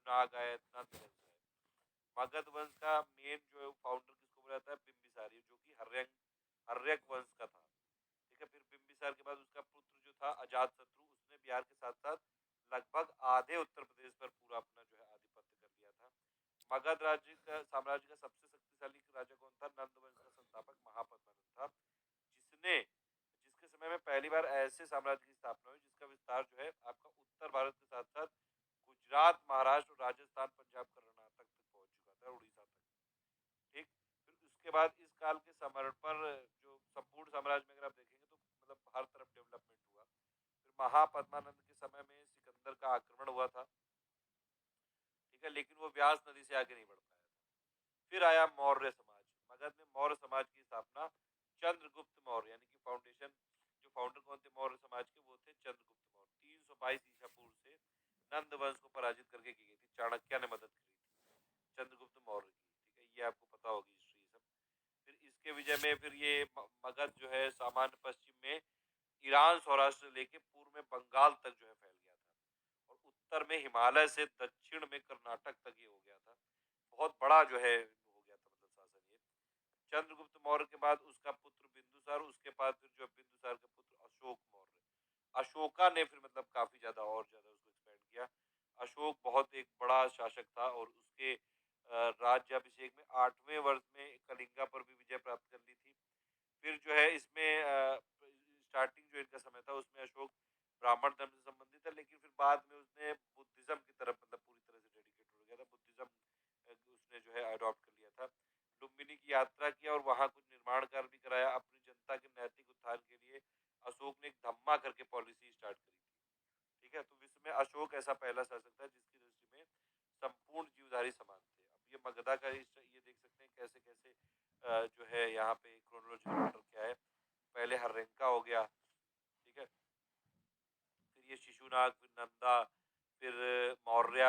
शिशुनाग आए, नंद वंश आए। मगध वंश का मेन जो है फाउंडर किसको बोला जाता है? बिम्बिसार, जो कि हर्यक वंश का था। ठीक है, फिर बिम्बिसार के बाद उसका पुत्र जो था अजात शत्रु, उसने बिहार के साथ साथ लगभग आधे उत्तर प्रदेश पर पूरा अपना जो है आधिपत्य कर लिया था। मगध राज्य का साम्राज्य का सबसे शक्तिशाली राजा कौन था? नंद वंश का संस्थापक महापद्मानंद था, जिसने जिसके समय में पहली बार ऐसे साम्राज्य की स्थापना हुई जिसका विस्तार जो है आपका उत्तर भारत के साथ साथ गुजरात, महाराष्ट्र, राजस्थान, पंजाब, कर्नाटक तक पहुंच चुका था, उड़ीसा तक। ठीक, फिर उसके बाद इस काल के समर पर जो संपूर्ण साम्राज्य में अगर आप देखेंगे तो मतलब हर तरफ डेवलपमेंट हुआ। फिर महापद्मानंद के समय में सिकंदर का आक्रमण हुआ था। ठीक है, लेकिन वो व्यास नदी से आगे नहीं बढ़ पाया था। फिर आया मौर्य समाज। मगध में मौर्य समाज की स्थापना चंद्रगुप्त मौर्य यानी कि फाउंडेशन, जो फाउंडर कौन थे मौर्य समाज के? वो थे चंद्रगुप्त मौर्य। 322 ईसा पूर्व से नंद वंश को पराजित करके की गई थी, चाणक्य ने मदद करी थी चंद्रगुप्त मौर्य की। ठीक है, ये आपको पता होगी हिस्ट्री सब। फिर इसके विजय में फिर ये मगध जो है सामान्य पश्चिम में ईरान, सौराष्ट्र लेके पूर्व में बंगाल तक जो है फैल गया था, और उत्तर में हिमालय से दक्षिण में कर्नाटक तक ये हो गया था। बहुत बड़ा जो है हो गया था मतलब शासन ये। चंद्रगुप्त मौर्य के बाद उसका पुत्र बिंदुसार, उसके बाद फिर जो बिंदुसार का पुत्र अशोक मौर्य। अशोका ने फिर मतलब काफी ज्यादा और ज्यादा उसको एक्सपेंड किया। अशोक बहुत एक बड़ा शासक था, और उसके राज्याभिषेक में 8वें वर्ष में कलिंगा पर भी विजय प्राप्त कर ली थी। फिर जो है इसमें स्टार्टिंग जो इनका समय था उसमें अशोक ब्राह्मण धर्म से संबंधित था, लेकिन फिर बाद में उसने बुद्धिज्म की तरफ मतलब पूरी तरह से डेडिकेट हो गया था। बुद्धिज्म उसने जो है अडॉप्ट कर लिया था। लुम्बिनी की यात्रा किया और वहां कुछ निर्माण कार्य भी कराया। अपनी जनता के नैतिक उत्थान के लिए अशोक ने एक धम्मा करके पॉलिसी स्टार्ट करी थी। ठीक है, तो विश्व में अशोक ऐसा पहला शासक था जिसकी दृष्टि में संपूर्ण जीवधारी समान थे। अब ये मगधा का ये देख सकते हैं कैसे कैसे जो है यहाँ पे क्रोनोलॉजिकल ऑर्डर क्या है। पहले हर्यंका हो गया, ठीक है, फिर ये शिशुनाग, फिर नंदा, फिर मौर्य,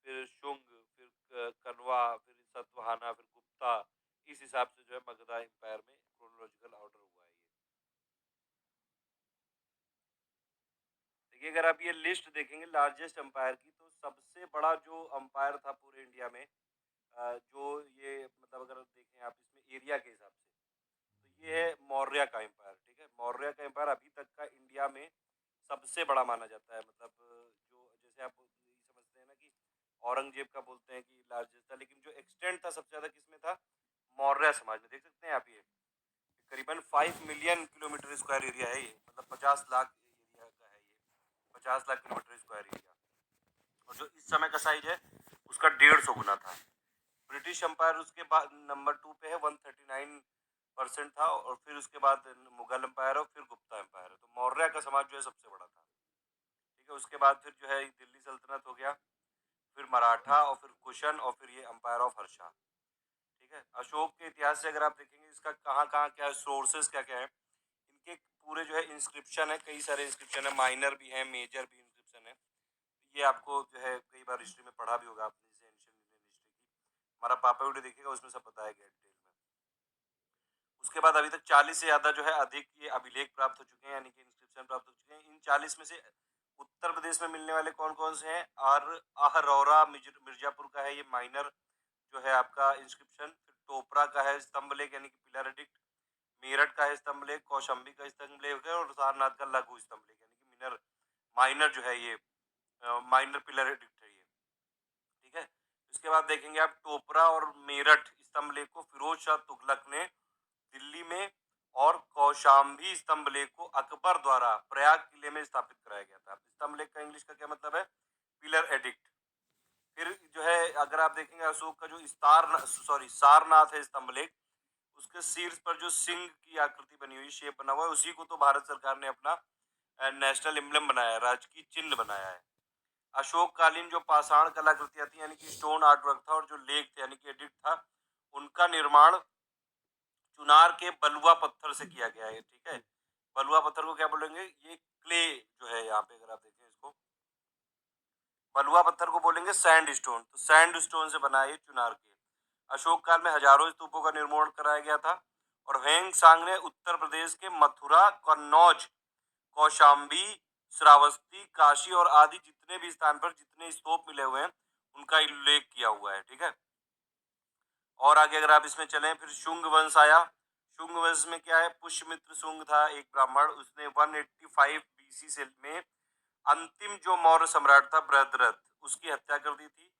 फिर शुंग, फिर कनवा, फिर सतवाहना, फिर गुप्ता। इस हिसाब से जो है मगधा एम्पायर में क्रोनोलॉजिकल ऑर्डर हुआ है ये। देखिए, अगर आप ये लिस्ट देखेंगे लार्जेस्ट एम्पायर की, तो सबसे बड़ा जो एम्पायर था पूरे इंडिया में, जो ये मतलब अगर देखें आप इसमें एरिया के हिसाब से, तो ये है मौर्य का एम्पायर। ठीक है, मौर्य का एम्पायर अभी तक का इंडिया में सबसे बड़ा माना जाता है। मतलब जो जैसे आप ये समझते हैं ना कि औरंगजेब का बोलते हैं कि लार्जेस्ट था, लेकिन जो एक्सटेंड था सबसे ज्यादा किसमें था? मौर्य समाज में। देख सकते हैं आप ये करीबन 5 मिलियन किलोमीटर स्क्वायर एरिया है ये, मतलब 50 लाख एरिया का है ये, 50 लाख किलोमीटर स्क्वायर एरिया। और जो इस समय का साइज है उसका 150 गुना था। ब्रिटिश एम्पायर उसके बाद नंबर 2 पे है, 139% था, और फिर उसके बाद मुगल एम्पायर और फिर गुप्ता एम्पायर है। तो मौर्य का समाज जो है सबसे बड़ा था। ठीक है, उसके बाद फिर जो है दिल्ली सल्तनत हो गया, फिर मराठा, और फिर कुशन, और फिर ये एम्पायर ऑफ हर्षा। ठीक है, अशोक के इतिहास से अगर आप देखेंगे इसका कहाँ कहाँ क्या सोर्सेस क्या क्या है, इनके पूरे जो है इंस्क्रिप्शन है, कई सारे इंस्क्रिप्शन है, माइनर भी है, मेजर भी इंस्क्रिप्शन है। ये आपको जो है कई बार हिस्ट्री में पढ़ा भी होगा आपने, जैसे एंशिएंट इंडियन हिस्ट्री की हमारा पापा वीडियो देखिएगा, उसमें सब बताया गया डिटेल में। उसके बाद अभी तक 40 से ज्यादा जो है अधिक ये अभिलेख प्राप्त हो चुके हैं, यानी कि इंस्क्रिप्शन प्राप्त हो चुके हैं। इन 40 में से उत्तर प्रदेश में मिलने वाले कौन कौन से हैं? और अहरौरा मिर्जापुर का है ये माइनर जो है आपका इंस्क्रिप्शन। फिर टोपरा का है स्तंभ लेख यानी कि पिलर एडिक्ट। मेरठ का है स्तंभ लेख, कौशाम्बी का स्तंभ लेख है, और सारनाथ का लघु स्तंभ लेख यानी कि मिनर माइनर जो है ये माइनर पिलर एडिक्ट है ये। ठीक है, इसके बाद देखेंगे आप टोपरा और मेरठ स्तंभ लेख को फिरोज शाह तुगलक ने दिल्ली में, और कौशाम्बी स्तंभ लेख को अकबर द्वारा प्रयाग किले में स्थापित कराया गया था। स्तंभ लेख का इंग्लिश का क्या मतलब है? Pillar addict. फिर जो है अगर आप देखेंगे अशोक का जो सारनाथ है स्तंभ लेख, उसके शीर्ष पर जो सिंह की आकृति बनी हुई, शेप बना हुआ है, उसी को तो भारत सरकार ने अपना नेशनल एम्बलम बनाया है, राजकीय चिन्ह बनाया है। अशोक कालीन जो पाषाण कलाकृतियां थी यानी कि स्टोन आर्ट वर्क था, और जो लेख थे यानी कि एडिक्ट था, उनका निर्माण चुनार के बलुआ पत्थर से किया गया है। ठीक है, बलुआ पत्थर को क्या बोलेंगे? ये क्ले जो है यहाँ पे अगर आप देखें इसको, बलुआ पत्थर को बोलेंगे सैंड स्टोन। तो सैंड स्टोन से बना है चुनार के। अशोक काल में हजारों स्तूपों का निर्माण कराया गया था, और हेंग सांग ने उत्तर प्रदेश के मथुरा, कन्नौज, कौशाम्बी, श्रावस्ती, काशी और आदि जितने भी स्थान पर जितने स्तूप मिले हुए हैं उनका उल्लेख किया हुआ है, ठीक है। और आगे अगर आप इसमें चलें, फिर शुंग वंश आया। शुंग वंश में क्या है, पुष्यमित्र शुंग था एक ब्राह्मण, उसने 185 बीसी से में अंतिम जो मौर्य सम्राट था बृहद्रथ, उसकी हत्या कर दी थी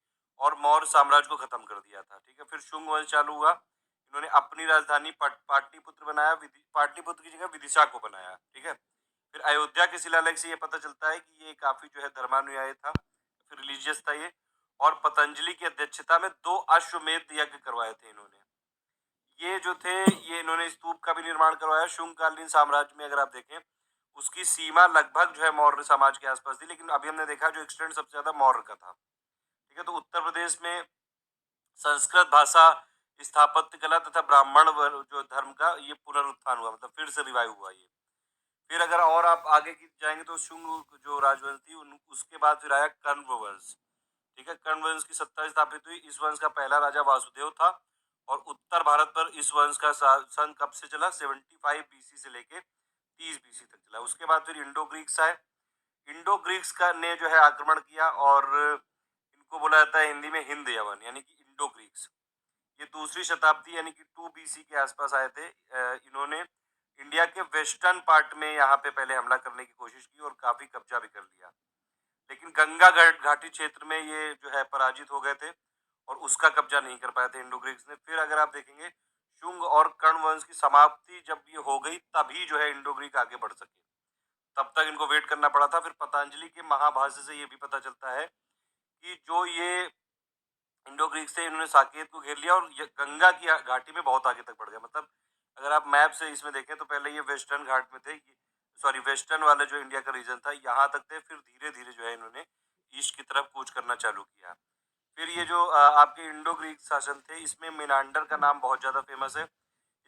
और मौर्य साम्राज्य को खत्म कर दिया था, ठीक है। फिर शुंग वंश चालू हुआ, इन्होंने अपनी राजधानी पाटलिपुत्र बनाया, पाटलिपुत्र की जगह विदिशा को बनाया, ठीक है। फिर अयोध्या के शिलालेख से ये पता चलता है कि ये काफी जो है धर्मानुयायी था, फिर रिलीजियस था ये। और पतंजलि की अध्यक्षता में 2 अश्वमेध यज्ञ करवाए थे इन्होंने। ये जो थे, ये इन्होंने स्तूप का भी निर्माण करवाया। शुंगकालीन साम्राज्य में अगर आप देखें, उसकी सीमा लगभग जो है मौर्य समाज के आसपास थी, लेकिन अभी हमने देखा जो एक्सटेंड सबसे ज्यादा मौर्य का था, ठीक है। तो उत्तर प्रदेश में संस्कृत भाषा, स्थापत्य कला तथा ब्राह्मण जो धर्म का ये पुनरुत्थान हुआ, मतलब फिर से रिवाइव हुआ ये। फिर अगर और आप आगे की जाएंगे तो शुंग जो राजवंश थी उसके बाद फिर आया कण्व वंश, ठीक है। कण्व वंश की सत्ता स्थापित हुई। इस वंश का पहला राजा वासुदेव था और उत्तर भारत पर इस वंश का शासन कब से चला, 75 बीसी से लेके 30 बीसी तक चला। उसके बाद फिर इंडो ग्रीक्स आए। इंडो ग्रीक्स का ने जो है आक्रमण किया और इनको बोला जाता है हिंदी में हिंद यवन, यानी कि इंडो ग्रीक्स। ये दूसरी शताब्दी यानी कि 2 बीसी के आसपास आए थे। इन्होंने इंडिया के वेस्टर्न पार्ट में यहाँ पे पहले हमला करने की कोशिश की और काफी कब्जा भी कर लिया, लेकिन गंगा घाटी क्षेत्र में ये जो है पराजित हो गए थे और उसका कब्जा नहीं कर पाए थे इंडो ग्रीक्स ने। फिर अगर आप देखेंगे, शुंग और कर्ण वंश की समाप्ति जब ये हो गई तभी जो है इंडो ग्रीक आगे बढ़ सके, तब तक इनको वेट करना पड़ा था। फिर पतंजलि के महाभाष्य से ये भी पता चलता है कि जो ये इंडो ग्रीक से इन्होंने साकेत को घेर लिया और गंगा की घाटी में बहुत आगे तक बढ़ गया। मतलब अगर आप मैप से इसमें देखें तो पहले ये वेस्टर्न घाट में थे, सॉरी वेस्टर्न वाला जो इंडिया का रीजन था यहाँ तक थे, फिर धीरे धीरे जो है इन्होंने ईस्ट की तरफ कूच करना चालू किया। फिर ये जो आपके इंडो ग्रीक शासन थे, इसमें मिनांडर का नाम बहुत ज्यादा फेमस है।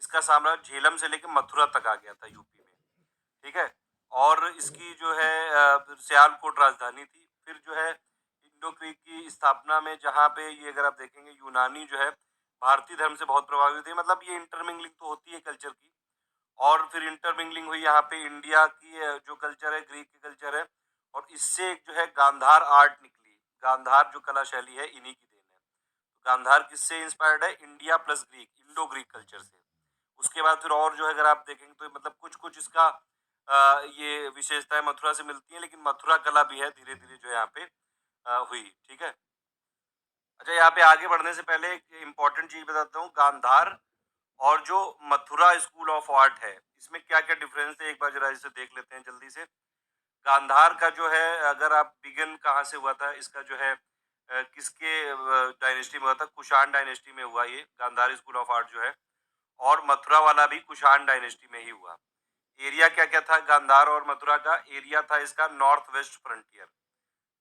इसका साम्राज्य झेलम से लेकर मथुरा तक आ गया था यूपी में, ठीक है। और इसकी जो है सियालकोट राजधानी थी। फिर जो है इंडो ग्रीक की स्थापना में, जहाँ पे ये अगर आप देखेंगे यूनानी जो है भारतीय धर्म से बहुत प्रभावित हुई, मतलब ये इंटरमिंगलिंग तो होती है कल्चर की। और फिर इंटरमिंगलिंग हुई यहाँ पे इंडिया की जो कल्चर है, ग्रीक की कल्चर है, और इससे एक जो है गांधार आर्ट निकली। गांधार जो कला शैली है इन्हीं की देन है। तो गांधार किससे इंस्पायर्ड है, India plus Greek, Indo Greek culture से। उसके बाद फिर और जो है अगर आप देखेंगे तो मतलब कुछ कुछ इसका ये विशेषताएं मथुरा से मिलती हैं, लेकिन मथुरा कला भी है धीरे धीरे जो यहाँ पे हुई, ठीक है। अच्छा, यहाँ पे आगे बढ़ने से पहले एक इम्पोर्टेंट चीज बताता हूँ। गांधार और जो मथुरा स्कूल ऑफ आर्ट है, इसमें क्या क्या डिफरेंस है एक बार जरा इसे देख लेते हैं जल्दी से। गांधार का जो है, अगर आप बिगिन कहाँ से हुआ था इसका जो है, किसके डायनेस्टी में हुआ था, कुषाण डायनेस्टी में हुआ ये गांधार स्कूल ऑफ आर्ट जो है। और मथुरा वाला भी कुषाण डायनेस्टी में ही हुआ। एरिया क्या क्या था गांधार और मथुरा का, एरिया था इसका नॉर्थ वेस्ट फ्रंटियर,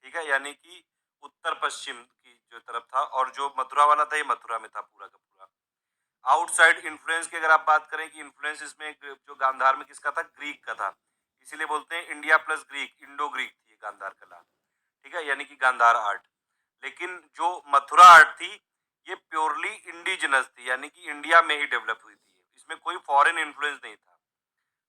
ठीक है, यानी कि उत्तर पश्चिम की जो तरफ था। और जो मथुरा वाला था ये मथुरा में था पूरा का पूरा। आउटसाइड इन्फ्लुएंस की अगर आप बात करें कि इन्फ्लुएंस इसमें जो गांधार में किसका था, ग्रीक का था। इसीलिए बोलते हैं India plus Greek, Indo Greek थी गांधार कला, ठीक है, यानी कि गांधार आर्ट। लेकिन जो मथुरा आर्ट थी ये प्योरली इंडिजिनस थी, यानी कि इंडिया में ही डेवलप हुई थी, इसमें कोई फॉरेन इन्फ्लुएंस नहीं था,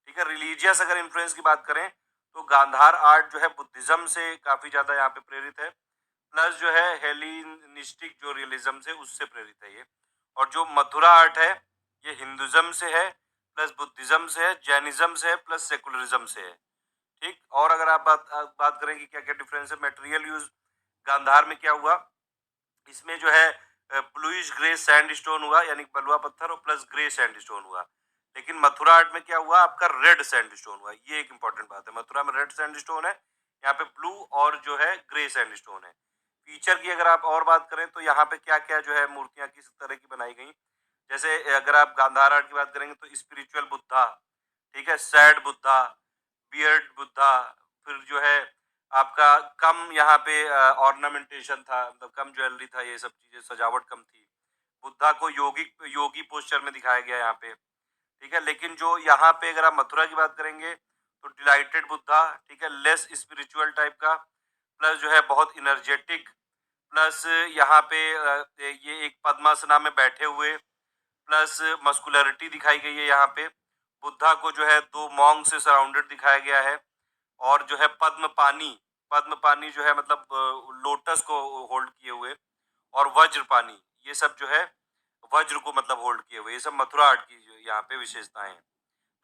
ठीक है। रिलीजियस अगर इन्फ्लुएंस की बात करें तो गांधार आर्ट जो है बुद्धिज्म से काफी ज्यादा यहाँ पे प्रेरित है, प्लस जो है हेलिनिस्टिक जो रियलिज्म से उससे प्रेरित है ये। और जो मथुरा आर्ट है ये हिंदुज्म से है, प्लस बुद्धिज्म से है, जैनिज्म से है, प्लस सेकुलरिज्म से है, ठीक। और अगर आप बात करें कि क्या क्या डिफरेंस है, मटेरियल यूज गांधार में क्या हुआ, इसमें जो है ब्लूइश ग्रे सैंडस्टोन हुआ, यानी बलुआ पत्थर, और प्लस ग्रे सैंडस्टोन हुआ। लेकिन मथुरा आर्ट में क्या हुआ, आपका रेड सैंडस्टोन हुआ। ये एक इंपॉर्टेंट बात है, मथुरा में रेड सैंडस्टोन है, यहाँ पे ब्लू और जो है ग्रे सैंडस्टोन है। फीचर की अगर आप और बात करें तो यहाँ पे क्या क्या जो है मूर्तियां किस तरह की बनाई गई, जैसे अगर आप गांधार आर्ट की बात करेंगे तो स्पिरिचुअल बुद्धा, ठीक है, सैड बुद्धा, बियर्ड बुद्धा, फिर जो है आपका कम यहाँ पे ऑर्नामेंटेशन था, मतलब कम ज्वेलरी था, ये सब चीजें सजावट कम थी। बुद्धा को योगी योगी पोस्चर में दिखाया गया यहाँ पे, ठीक है। लेकिन जो यहाँ पे अगर आप मथुरा की बात करेंगे तो डिलाइटेड बुद्धा, ठीक है, लेस स्पिरिचुअल टाइप का, प्लस जो है बहुत इनर्जेटिक, प्लस यहाँ पे ये एक पद्मासना में बैठे हुए, प्लस मस्कुलरिटी दिखाई गई है यहाँ पे। बुद्धा को जो है 2 मॉन्क से सराउंडेड दिखाया गया है, और जो है पद्म पानी, पद्म पानी जो है मतलब लोटस को होल्ड किए हुए, और वज्र पानी, ये सब जो है वज्र को मतलब होल्ड किए हुए, ये सब मथुरा आर्ट की जो यहाँ पे विशेषताएं हैं।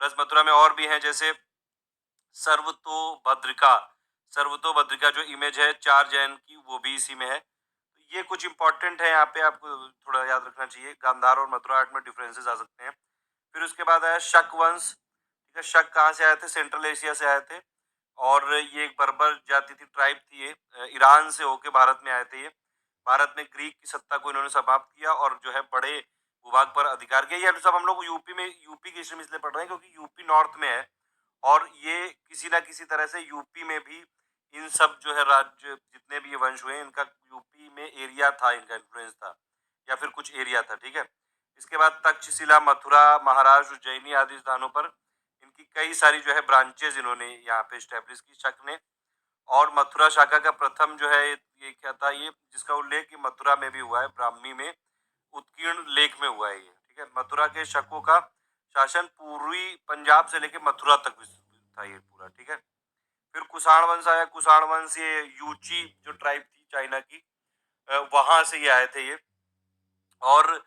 प्लस मथुरा में और भी हैं, जैसे सर्वतोभद्रिका, सर्वतोभद्रिका जो इमेज है चार जैन की, वो भी इसी में है। तो ये कुछ इंपॉर्टेंट है, यहाँ पे आपको थोड़ा याद रखना चाहिए। गांधार और मथुरा आर्ट में डिफरेंसेस आ सकते हैं। फिर उसके बाद आया शक वंश। ठीक है, शक कहाँ से आए थे? सेंट्रल एशिया से आए थे, और ये एक बर्बर जाति थी, ट्राइब थी ये, ईरान से होके भारत में आए थे ये। भारत में ग्रीक की सत्ता को इन्होंने समाप्त किया और जो है बड़े भूभाग पर अधिकार किया। ये सब हम लोग यूपी में, यूपी की हिस्ट्री में इसलिए पढ़ रहे हैं क्योंकि यूपी नॉर्थ में है, और ये किसी ना किसी तरह से यूपी में भी इन सब जो है राज्य जितने भी ये वंश हुए, इनका यूपी में एरिया था, इनका इन्फ्लुएंस था, या फिर कुछ एरिया था। ठीक है, इसके बाद तक्षशिला, मथुरा, महाराष्ट्र, उज्जैनी आदि स्थानों पर इनकी कई सारी जो है ब्रांचेज इन्होंने यहाँ पे स्टैब्लिश की, शक ने। और मथुरा शाखा का प्रथम जो है ये क्या था, ये जिसका उल्लेख मथुरा में भी हुआ है, ब्राह्मी में, उत्कीर्ण लेख में हुआ है ये। ठीक है, मथुरा के शकों का शासन पूर्वी पंजाब से लेकर मथुरा तक था ये पूरा। ठीक है, फिर कुषाण वंश आया। कुषाण वंश ये यूची जो ट्राइब थी चाइना की, वहां से ये आए थे ये, और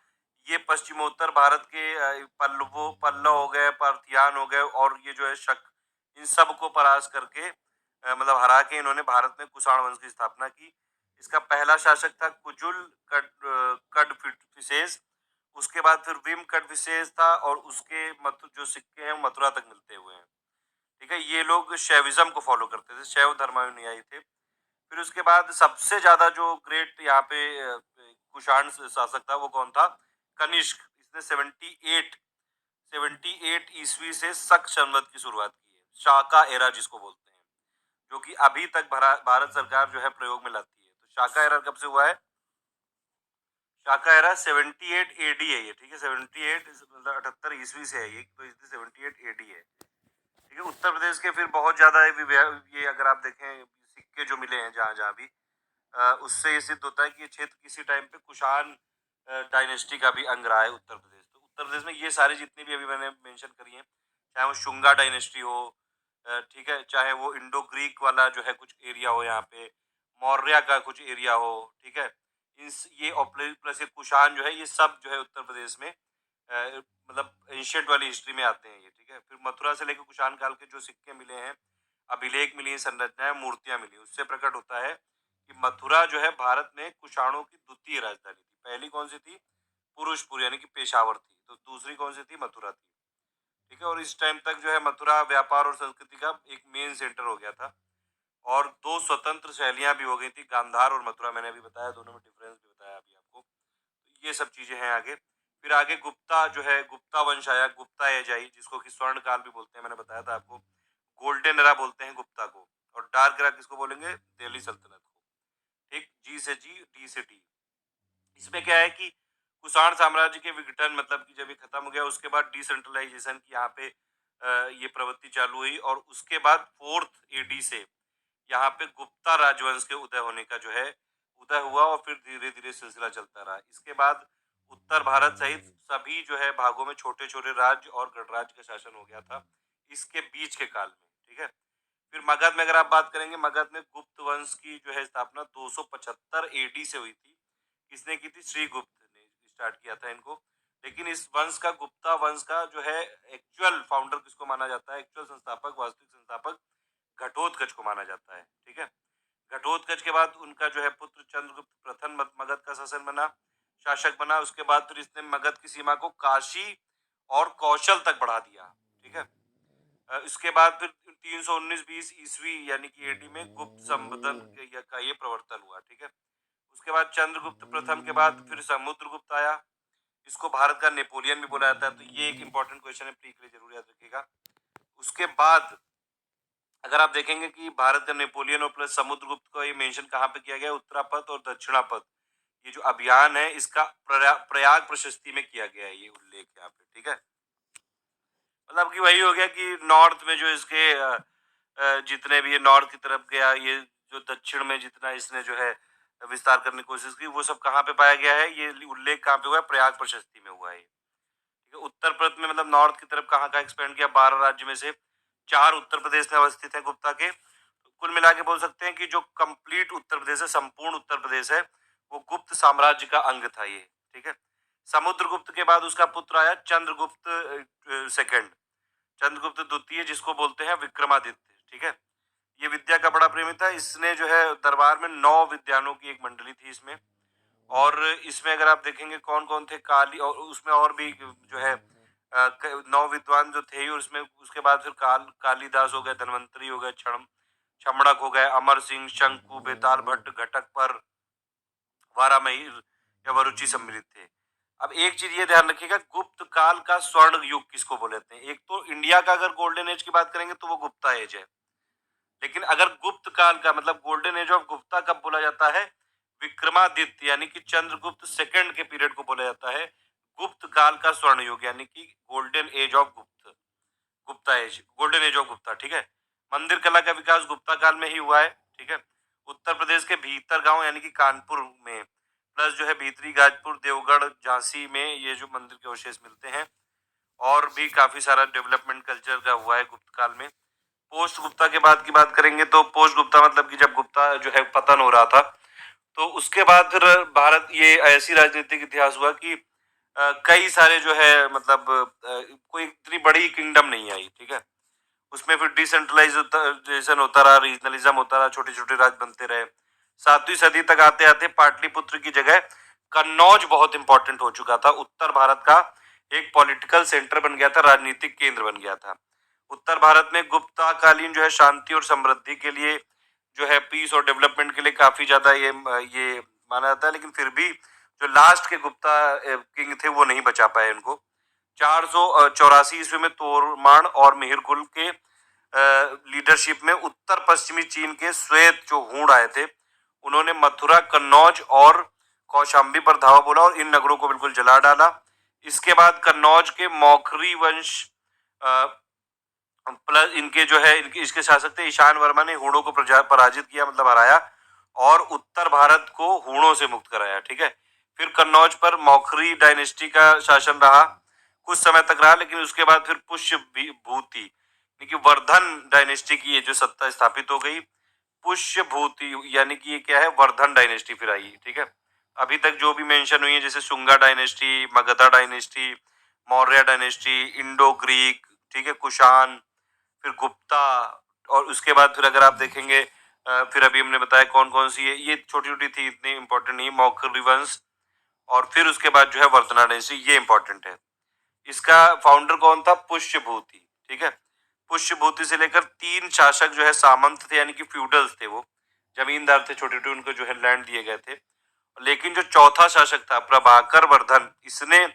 ये पश्चिमोत्तर भारत के पल्लव हो गए, पार्थियान हो गए, और ये जो है शक, इन सब को परास्त करके मतलब हरा के इन्होंने भारत में कुषाण वंश की स्थापना की। इसका पहला शासक था कुजुल कड उसके बाद फिर विम कड था, और उसके जो सिक्के हैं वो मथुरा तक मिलते हुए हैं। ठीक है, ये लोग शैविज्म को फॉलो करते थे, शैव धर्मानुयायी थे। फिर उसके बाद सबसे ज्यादा जो ग्रेट यहाँ पे कुषाण शासक था वो कौन था? कनिष्क। इसने 78 ईस्वी से शक संवत की शुरुआत की है, शाका एरा जिसको बोलते हैं, जो कि अभी तक भारत सरकार जो है प्रयोग में लाती है। तो शाका एरा कब से हुआ है? शाका एरा 78 एडी है ये। ठीक है, 78 मतलब 78 ईस्वी से है ये, तो इसलिए 78 एडी है। ठीक है, उत्तर प्रदेश के फिर बहुत ज्यादा ये अगर आप देखें सिक्के जो मिले हैं जहां जहां भी, उससे ये सिद्ध होता है कि ये क्षेत्र किसी टाइम पे कुषाण डायनेस्टी का भी अंग रहा है उत्तर प्रदेश। तो उत्तर प्रदेश में ये सारी जितनी भी अभी मैंने मेंशन करी है, चाहे वो शुंगा डायनेस्टी हो, ठीक है, चाहे वो इंडो ग्रीक वाला जो है कुछ एरिया हो, यहाँ पे मौर्य का कुछ एरिया हो, ठीक है, इस ये प्लस ये कुषाण जो है, ये सब जो है उत्तर प्रदेश में मतलब एंशियंट वाली हिस्ट्री में आते हैं ये। ठीक है, फिर मथुरा से लेकर कुषाण काल के जो सिक्के मिले हैं, अभिलेख मिली, संरचनाएं, मूर्तियां मिली, उससे प्रकट होता है कि मथुरा जो है भारत में कुषाणों की द्वितीय राजधानी थी। पहली कौन सी थी? पुरुषपुर यानी कि पेशावर थी। तो दूसरी कौन सी थी? मथुरा थी। ठीक है, और इस टाइम तक जो है मथुरा व्यापार और संस्कृति का एक मेन सेंटर हो गया था, और दो स्वतंत्र शैलियां भी हो गई थी, गांधार और मथुरा, मैंने अभी बताया, दोनों में डिफरेंस भी बताया अभी आपको। तो ये सब चीजें हैं आगे। फिर आगे गुप्ता जो है, गुप्ता वंश आया, गुप्ता एजाई, जिसको कि स्वर्ण काल भी बोलते हैं, मैंने बताया था आपको। गोल्डन एरा बोलते हैं गुप्ता को, और डार्क एरा किसको बोलेंगे? दिल्ली सल्तनत को। ठीक, जी से जी, डी से डी। इसमें क्या है कि कुषाण साम्राज्य के विघटन, मतलब कि जब ये खत्म हो गया, उसके बाद डिसेंट्रलाइजेशन की यहाँ पे ये प्रवृत्ति चालू हुई, और उसके बाद 4th एडी से यहाँ पे गुप्ता राजवंश के उदय होने का जो है उदय हुआ, और फिर धीरे धीरे सिलसिला चलता रहा। इसके बाद उत्तर भारत सहित सभी जो है भागों में छोटे छोटे राज्य और गणराज्य का शासन हो गया था इसके बीच के काल में। ठीक है, फिर मगध में अगर आप बात करेंगे, मगध में गुप्त वंश की जो है स्थापना 275 एडी से हुई थी। किसने की थी? श्रीगुप्त ने स्टार्ट किया था इनको। लेकिन इस वंश का, गुप्ता वंश का जो है एक्चुअल फाउंडर किसको माना जाता है? एक्चुअल संस्थापक, वास्तविक संस्थापक घटोत्कच को माना जाता है। ठीक है, घटोत्कच के बाद उनका जो है पुत्र चंद्रगुप्त प्रथम मगध का शासक बना। उसके बाद फिर इसने मगध की सीमा को काशी और कौशल तक बढ़ा दिया। ठीक है, इसके बाद फिर 319-20 ईस्वी यानी कि एडी में गुप्त संबंधन का ये प्रवर्तन हुआ। ठीक है, उसके बाद चंद्रगुप्त प्रथम के बाद फिर समुद्रगुप्त आया। इसको भारत का नेपोलियन भी बोला जाता है। तो ये एक इंपॉर्टेंट क्वेश्चन है, प्री के लिए जरूर याद रखिएगा। उसके बाद अगर आप देखेंगे कि भारत का नेपोलियन और प्लस समुद्रगुप्त को ये मेंशन कहाँ पे किया गया? उत्तरापथ और दक्षिणापथ, ये जो अभियान है इसका प्रयाग प्रशस्ति में किया गया है ये उल्लेख यहाँ पे। ठीक है, मतलब कि वही हो गया कि नॉर्थ में जो इसके जितने भी ये नॉर्थ की तरफ गया, ये जो दक्षिण में जितना इसने जो है विस्तार करने की कोशिश की, वो सब कहाँ पे पाया गया है? ये उल्लेख कहाँ पे हुआ है? प्रयाग प्रशस्ति में हुआ है। ठीक है, उत्तर प्रदेश में मतलब नॉर्थ की तरफ कहाँ एक्सपेंड किया? 12 राज्य में से 4 उत्तर प्रदेश में अवस्थित है गुप्ता के। कुल मिला के बोल सकते हैं कि जो कंप्लीट उत्तर प्रदेश है, संपूर्ण उत्तर प्रदेश है, वो गुप्त साम्राज्य का अंग था ये। ठीक है। समुद्रगुप्त के बाद उसका पुत्र आया चंद्रगुप्त सेकंड, चंद्रगुप्त द्वितीय, जिसको बोलते हैं विक्रमादित्य। ठीक है। ये विद्या का बड़ा प्रेमी था। इसने जो है दरबार में 9 विद्वानों की एक मंडली थी इसमें। और इसमें अगर आप देखेंगे कौन कौन थे, काली, और उसमें और भी जो है 9 विद्वान जो थे, और उसमें उसके बाद फिर कालिदास हो गए, धन्वंतरी हो गए, छमणक हो गए, अमर सिंह, शंकु, बेताल भट्ट, घटक पर, वारामहिर या वरुचि सम्मिलित थे। अब एक चीज ये ध्यान रखिएगा, गुप्त काल का स्वर्ण युग किसको बोलते हैं? एक तो इंडिया का अगर गोल्डन एज की बात करेंगे तो वो गुप्ता एज है, लेकिन अगर गुप्त काल का मतलब गोल्डन एज ऑफ गुप्ता कब बोला जाता है? विक्रमादित्य यानी कि चंद्रगुप्त सेकंड के पीरियड को बोला जाता है गुप्त काल का स्वर्ण युग, यानी कि golden age of Gupta age, golden age of Gupta. ठीक है। मंदिर कला का विकास गुप्ता काल में ही हुआ है। ठीक है। उत्तर प्रदेश के भीतर गांव यानी कि कानपुर में, प्लस जो है भीतरी गाजपुर, देवगढ़, झांसी में ये जो मंदिर के अवशेष मिलते हैं। और भी काफी सारा डेवलपमेंट कल्चर का हुआ है गुप्त काल में। पोस्ट गुप्ता के बाद की बात करेंगे तो पोस्ट गुप्ता मतलब कि जब गुप्ता जो है पतन हो रहा था, तो उसके बाद फिर भारत, ये ऐसी राजनीतिक इतिहास हुआ कि कई सारे जो है मतलब कोई इतनी बड़ी किंगडम नहीं आई। ठीक है। उसमें फिर डिसेंट्रलाइजेशन होता रहा, रीजनलिज्म होता रहा, छोटे छोटे राज्य बनते रहे। 7वीं सदी तक आते आते पाटलिपुत्र की जगह कन्नौज बहुत इंपॉर्टेंट हो चुका था। उत्तर भारत का एक पॉलिटिकल सेंटर बन गया था, राजनीतिक केंद्र बन गया था। उत्तर भारत में गुप्ताकालीन जो है शांति और समृद्धि के लिए, जो है पीस और डेवलपमेंट के लिए काफी ज्यादा ये माना जाता है, लेकिन फिर भी जो लास्ट के गुप्ता किंग थे वो नहीं बचा पाए इनको। 484 ईस्वी में तोरमान और मिहिरकुल के लीडरशिप में उत्तर पश्चिमी चीन के श्वेत जो हूण आए थे, उन्होंने मथुरा, कन्नौज और कौशाम्बी पर धावा बोला और इन नगरों को बिल्कुल जला डाला। इसके बाद कन्नौज के मौखरी वंश प्लस इनके जो है इनके इसके शासक थे ईशान वर्मा ने हूणों को पराजित किया, मतलब हराया, और उत्तर भारत को हूणों से मुक्त कराया। ठीक है। फिर कन्नौज पर मौखरी डायनेस्टी का शासन रहा, कुछ समय तक रहा, लेकिन उसके बाद फिर पुष्य भूति यानी वर्धन डायनेस्टी की ये जो सत्ता स्थापित हो गई। पुष्य भूति यानी कि ये क्या है? वर्धन डायनेस्टी फिर आई। ठीक है। अभी तक जो भी मेंशन हुई है जैसे Shunga dynasty, Magadha dynasty, Maurya dynasty, Indo Greek, ठीक है, कुषाण, फिर गुप्ता, और उसके बाद फिर अगर आप देखेंगे फिर अभी हमने बताया कौन कौन सी है, ये छोटी छोटी थी, इतनी इंपॉर्टेंट नहीं। मौखरी वंश, और फिर उसके बाद जो है वर्धना डायनेस्टी, ये इंपॉर्टेंट है। इसका फाउंडर कौन था? पुष्यभूति। ठीक है। पुष्यभूति से लेकर 3 शासक जो है सामंत थे, यानी कि फ्यूडल्स थे, वो जमींदार थे छोटे छोटे, उनको जो है लैंड दिए गए थे। लेकिन जो चौथा शासक था प्रभाकर वर्धन, इसने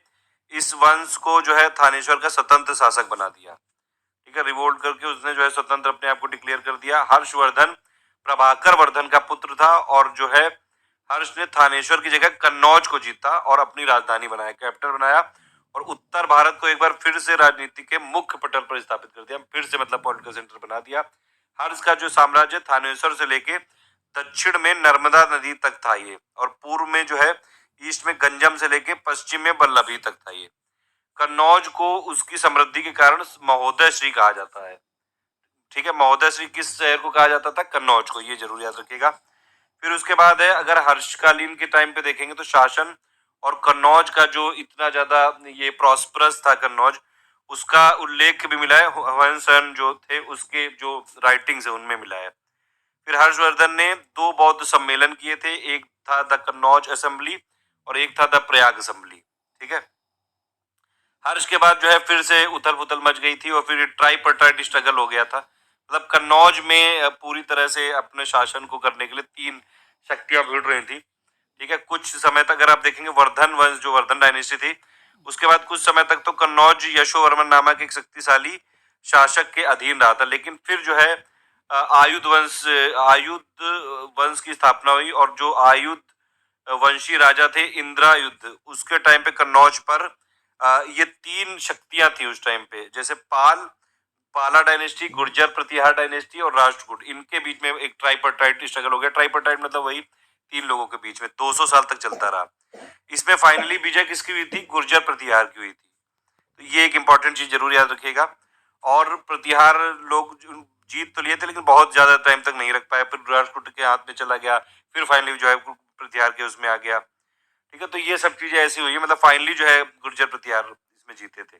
इस वंश को जो है थानेश्वर का स्वतंत्र शासक बना दिया। ठीक है। रिवोल्ट करके उसने जो है स्वतंत्र अपने आप को डिक्लेयर कर दिया। हर्षवर्धन प्रभाकर वर्धन का पुत्र था, और जो है हर्ष ने थानेश्वर की जगह कन्नौज को जीता और अपनी राजधानी बनाया, कैपिटल बनाया, और उत्तर भारत को एक बार फिर से राजनीति के मुख्य पटल पर स्थापित कर दिया, फिर से मतलब पॉलिटिकल सेंटर बना दिया। हर्ष का जो साम्राज्य थानेश्वर से लेके दक्षिण में नर्मदा नदी तक था ये, और पूर्व में जो है ईस्ट में गंजम से लेके पश्चिम में बल्लभी तक था ये। कन्नौज को उसकी समृद्धि के कारण महोदय श्री कहा जाता है। ठीक है। महोदय श्री किस शहर को कहा जाता था? कन्नौज को, ये जरूर याद रखिएगा। फिर उसके बाद है, अगर हर्षकालीन के टाइम पे देखेंगे तो शासन और कन्नौज का जो इतना ज्यादा ये प्रॉस्परस था कन्नौज, उसका उल्लेख भी मिला है ह्वेनसन जो थे उसके जो राइटिंग्स है उनमें मिला है। फिर हर्षवर्धन ने 2 बौद्ध सम्मेलन किए थे, एक था द कन्नौज असेंबली और एक था द प्रयाग असेंबली। ठीक है। हर्ष के बाद जो है फिर से उथल पुथल मच गई थी और फिर ट्राइपर्टाइट स्ट्रगल हो गया था। मतलब कन्नौज में पूरी तरह से अपने शासन को करने के लिए 3 शक्तियां भिड़ रही थी। ठीक है। कुछ समय तक अगर आप देखेंगे वर्धन वंश जो वर्धन डायनेस्टी थी, उसके बाद कुछ समय तक तो कन्नौज यशोवर्मन नामक एक शक्तिशाली शासक के अधीन रहा था, लेकिन फिर जो है आयुध वंश की स्थापना हुई, और जो आयुध वंशी राजा थे इंद्रायुध, उसके टाइम पे कन्नौज पर ये 3 शक्तियां थी उस टाइम पे, जैसे पाला डायनेस्टी, गुर्जर प्रतिहार डायनेस्टी और राष्ट्रकूट, इनके बीच में एक ट्राइपर्टाइट स्ट्रगल हो गया। ट्राइपर्टाइट मतलब वही 3 लोगों के बीच में 200 साल तक चलता रहा। इसमें फाइनली विजय किसकी हुई थी? गुर्जर प्रतिहार की हुई थी। तो ये एक इंपॉर्टेंट चीज जरूर याद रखिएगा। और प्रतिहार लोग जीत तो लिए थे लेकिन बहुत ज्यादा टाइम तक नहीं रख पाए, फिर राजपूत के हाथ में चला गया, फिर फाइनली जो है प्रतिहार के उसमें आ गया। ठीक है, तो ये सब चीजें ऐसी हुई है, मतलब फाइनली जो है गुर्जर प्रतिहार इसमें जीते थे।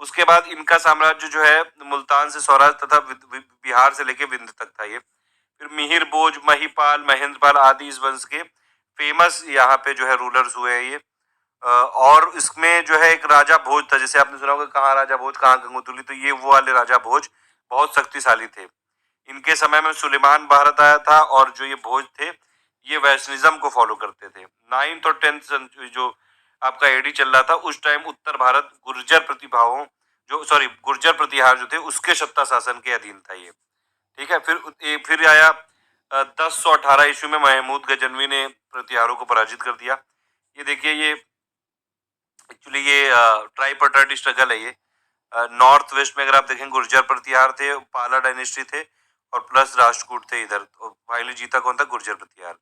उसके बाद इनका साम्राज्य जो है मुल्तान से सौराष्ट्र तथा बिहार से लेके विंध्य तक था ये। फिर मिहिर बोज, महिपाल, महेंद्रपाल आदि इस वंश के फेमस यहाँ पे जो है रूलर्स हुए हैं ये। और इसमें जो है एक राजा भोज था, जैसे आपने सुना होगा कहाँ राजा भोज कहाँ गंगोत्री, तो ये वो वाले राजा भोज बहुत शक्तिशाली थे। इनके समय में सुलेमान भारत आया था, और जो ये भोज थे ये वैष्णविज्म को फॉलो करते थे। 9th और 10th सेंचुरी जो आपका एडी चल रहा था उस टाइम उत्तर भारत गुर्जर प्रतिभाओं जो सॉरी गुर्जर प्रतिहार जो थे उसके सत्ता शासन के अधीन था ये। ठीक है, फिर आया 1018 ईस्वी में महमूद गजनवी ने प्रतिहारों को पराजित कर दिया। ये देखिए, ये एक्चुअली ये ट्राइपर्टाइट स्ट्रगल है ये। नॉर्थ वेस्ट में अगर आप देखें गुर्जर प्रतिहार थे, पाला डायनेस्टी थे, और प्लस राष्ट्रकूट थे इधर। फाइनली जीता कौन था? गुर्जर प्रतिहार।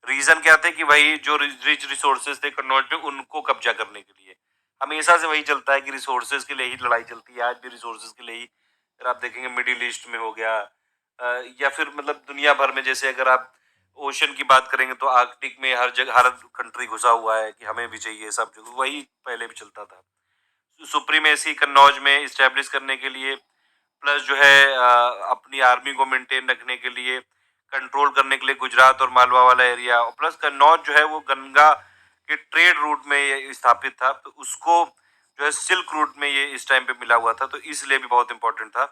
रीजन क्या थे कि वही जो रिच रिसोर्सेज थे कन्नौज पे उनको कब्जा करने के लिए। हमेशा से वही चलता है कि रिसोर्सेज के लिए ही लड़ाई चलती है, आज भी रिसोर्सेज के लिए ही। अगर आप देखेंगे मिडिल ईस्ट में हो गया, या फिर मतलब दुनिया भर में, जैसे अगर आप ओशन की बात करेंगे तो आर्कटिक में हर जगह हर कंट्री घुसा हुआ है कि हमें भी चाहिए सब, जो वही पहले भी चलता था। सुप्रीमेसी कन्नौज में इस्टेब्लिश करने के लिए, प्लस जो है अपनी आर्मी को मेंटेन रखने के लिए, कंट्रोल करने के लिए गुजरात और मालवा वाला एरिया, और प्लस कन्नौज जो है वो गंगा के ट्रेड रूट में ये स्थापित था, तो उसको जो है सिल्क रूट में ये इस टाइम पे मिला हुआ था, तो इसलिए भी बहुत इंपॉर्टेंट था।